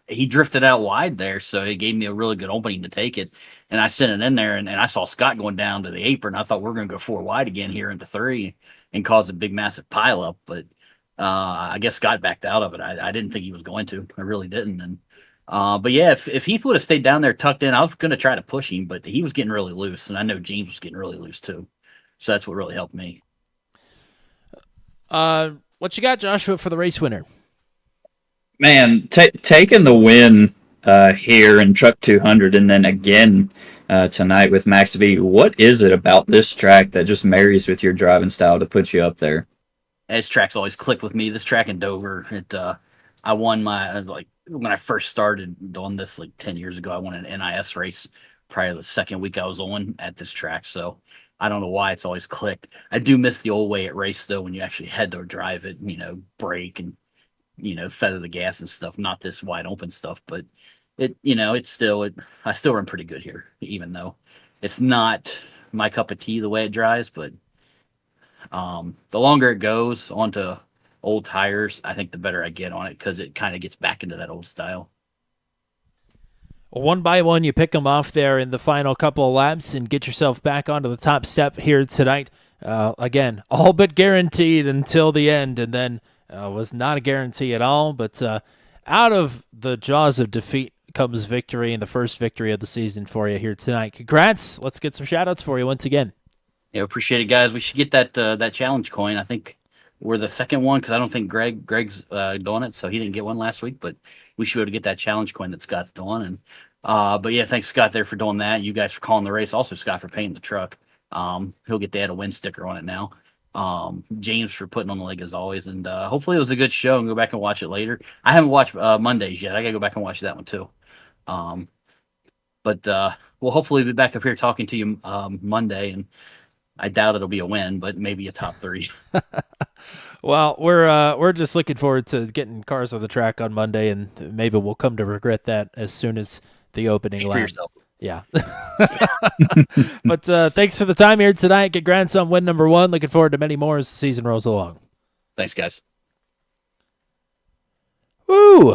he drifted out wide there, so it gave me a really good opening to take it. And I sent it in there, and I saw Scott going down to the apron. I thought we are going to go 4 wide again here into 3 and cause a big, massive pileup. But I guess Scott backed out of it. I didn't think he was going to. I really didn't. And but yeah, if Heath would have stayed down there tucked in, I was going to try to push him, but he was getting really loose, and I know James was getting really loose too. So that's what really helped me. What you got, Joshua, for the race winner? Man, taking the win here in Truck 200 and then again tonight with Max V, what is it about this track that just marries with your driving style to put you up there? This track's always clicked with me. This track in Dover, I won my, when I first started doing this 10 years ago, I won an NIS race prior to the second week I was on at this track. So I don't know why it's always clicked. I do miss the old way it raced though, when you actually had to drive it, brake and, feather the gas and stuff, not this wide open stuff, but it's still, I still run pretty good here, even though it's not my cup of tea the way it drives, but the longer it goes onto old tires, I think the better I get on it because it kind of gets back into that old style. One by one, you pick them off there in the final couple of laps and get yourself back onto the top step here tonight. Again, all but guaranteed until the end, and then was not a guarantee at all. But out of the jaws of defeat comes victory, and the first victory of the season for you here tonight. Congrats. Let's get some shout-outs for you once again. Yeah, appreciate it, guys. We should get that challenge coin. I think we're the second one because I don't think Greg's doing it, so he didn't get one last week. But we should be able to get that challenge coin that Scott's doing. And but yeah, thanks Scott there for doing that. You guys for calling the race. Also Scott for painting the truck. He'll get to add a win sticker on it now. James for putting on the leg as always. And hopefully it was a good show and go back and watch it later. I haven't watched Mondays yet. I gotta go back and watch that one too. But we'll hopefully be back up here talking to you Monday, and I doubt it'll be a win, but maybe a top 3. Well, we're just looking forward to getting cars on the track on Monday, and maybe we'll come to regret that as soon as the opening lap. For yourself. Yeah. But thanks for the time here tonight. Congrats on win number 1. Looking forward to many more as the season rolls along. Thanks, guys. Woo!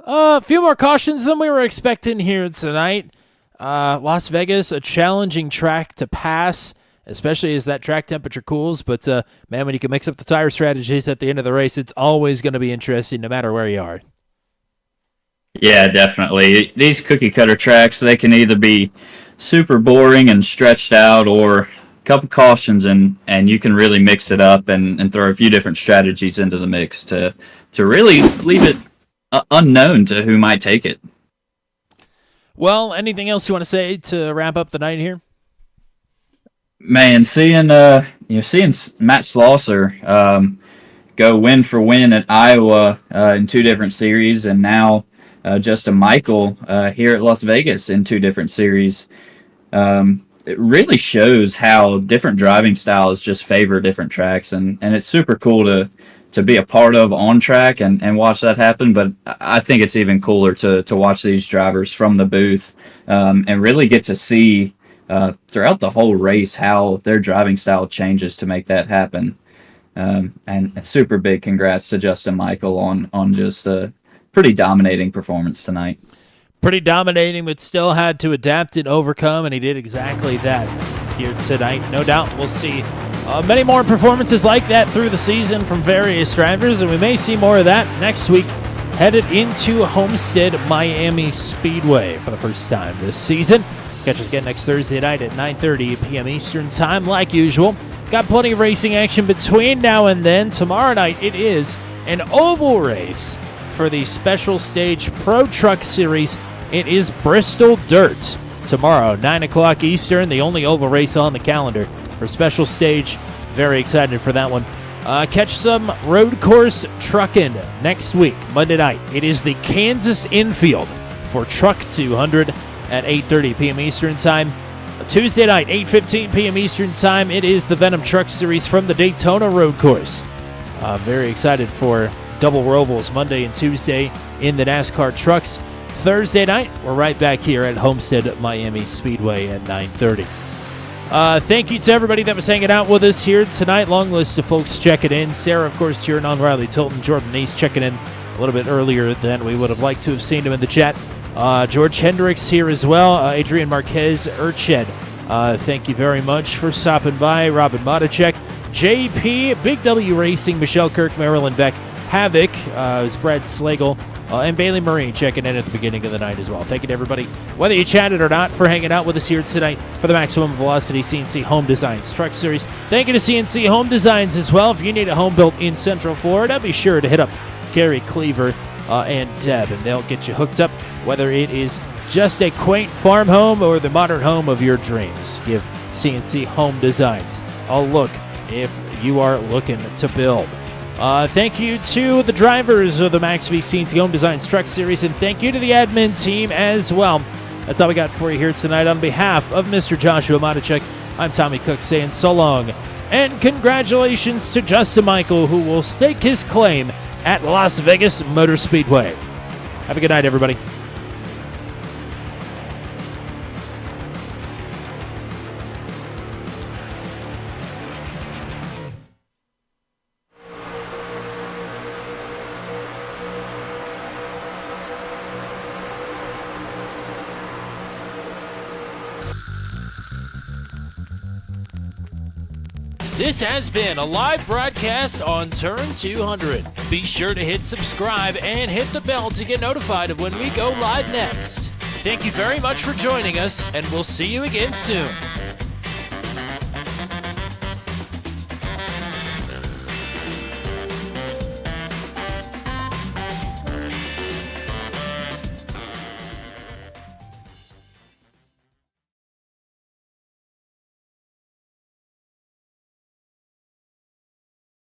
A few more cautions than we were expecting here tonight. Las Vegas, a challenging track to pass, especially as that track temperature cools. But, man, when you can mix up the tire strategies at the end of the race, it's always going to be interesting no matter where you are. Yeah, definitely. These cookie-cutter tracks, they can either be super boring and stretched out or a couple cautions, and you can really mix it up and throw a few different strategies into the mix to really leave it unknown to who might take it. Well, anything else you want to say to wrap up the night here? Man, seeing Matt Schlosser go win for win at Iowa in 2 different series, and now Justin Michael here at Las Vegas in 2 different series, it really shows how different driving styles just favor different tracks, and it's super cool to be a part of on track and watch that happen. But I think it's even cooler to watch these drivers from the booth and really get to see throughout the whole race how their driving style changes to make that happen. And a super big congrats to Justin Michael on just a pretty dominating performance tonight. Pretty dominating, but still had to adapt and overcome, and he did exactly that here tonight. No doubt we'll see many more performances like that through the season from various drivers, and we may see more of that next week, headed into Homestead Miami Speedway for the first time this season. Catch us again next Thursday night at 9:30 p.m. Eastern Time, like usual. Got plenty of racing action between now and then. Tomorrow night it is an oval race for the Special Stage Pro Truck Series. It is Bristol Dirt tomorrow, 9 o'clock Eastern, the only oval race on the calendar for Special Stage. Very excited for that one. Catch some road course trucking next week, Monday night. It is the Kansas Infield for Truck 200 at 8:30 p.m. Eastern Time. Tuesday night, 8:15 p.m. Eastern Time, it is the Venom Truck Series from the Daytona Road Course. Very excited for double ovals Monday and Tuesday in the NASCAR trucks. Thursday night, we're right back here at Homestead Miami Speedway at 9:30. Thank you to everybody that was hanging out with us here tonight. Long list of folks checking in. Sarah, of course, cheering on Riley Tilton. Jordan East checking in a little bit earlier than we would have liked to have seen him in the chat. George Hendricks here as well. Adrian Marquez Urched. Thank you very much for stopping by. Robin Motichek, JP, Big W Racing, Michelle Kirk, Marilyn Beck, Havoc, Brad Slagle, and Bailey Murray checking in at the beginning of the night as well. Thank you to everybody, whether you chatted or not, for hanging out with us here tonight for the Maximum Velocity CNC Home Designs Truck Series. Thank you to CNC Home Designs as well. If you need a home built in Central Florida, be sure to hit up Gary Cleaver and Deb, and they'll get you hooked up, whether it is just a quaint farm home or the modern home of your dreams. Give CNC Home Designs a look if you are looking to build. Thank you to the drivers of the Max V CNC Home Designs Truck Series, and thank you to the admin team as well. That's all we got for you here tonight. On behalf of Mr. Joshua Motichek, I'm Tommy Cook saying so long, and congratulations to Justin Michael, who will stake his claim at Las Vegas Motor Speedway. Have a good night, everybody. This has been a live broadcast on Turn 200. Be sure to hit subscribe and hit the bell to get notified of when we go live next. Thank you very much for joining us, and we'll see you again soon.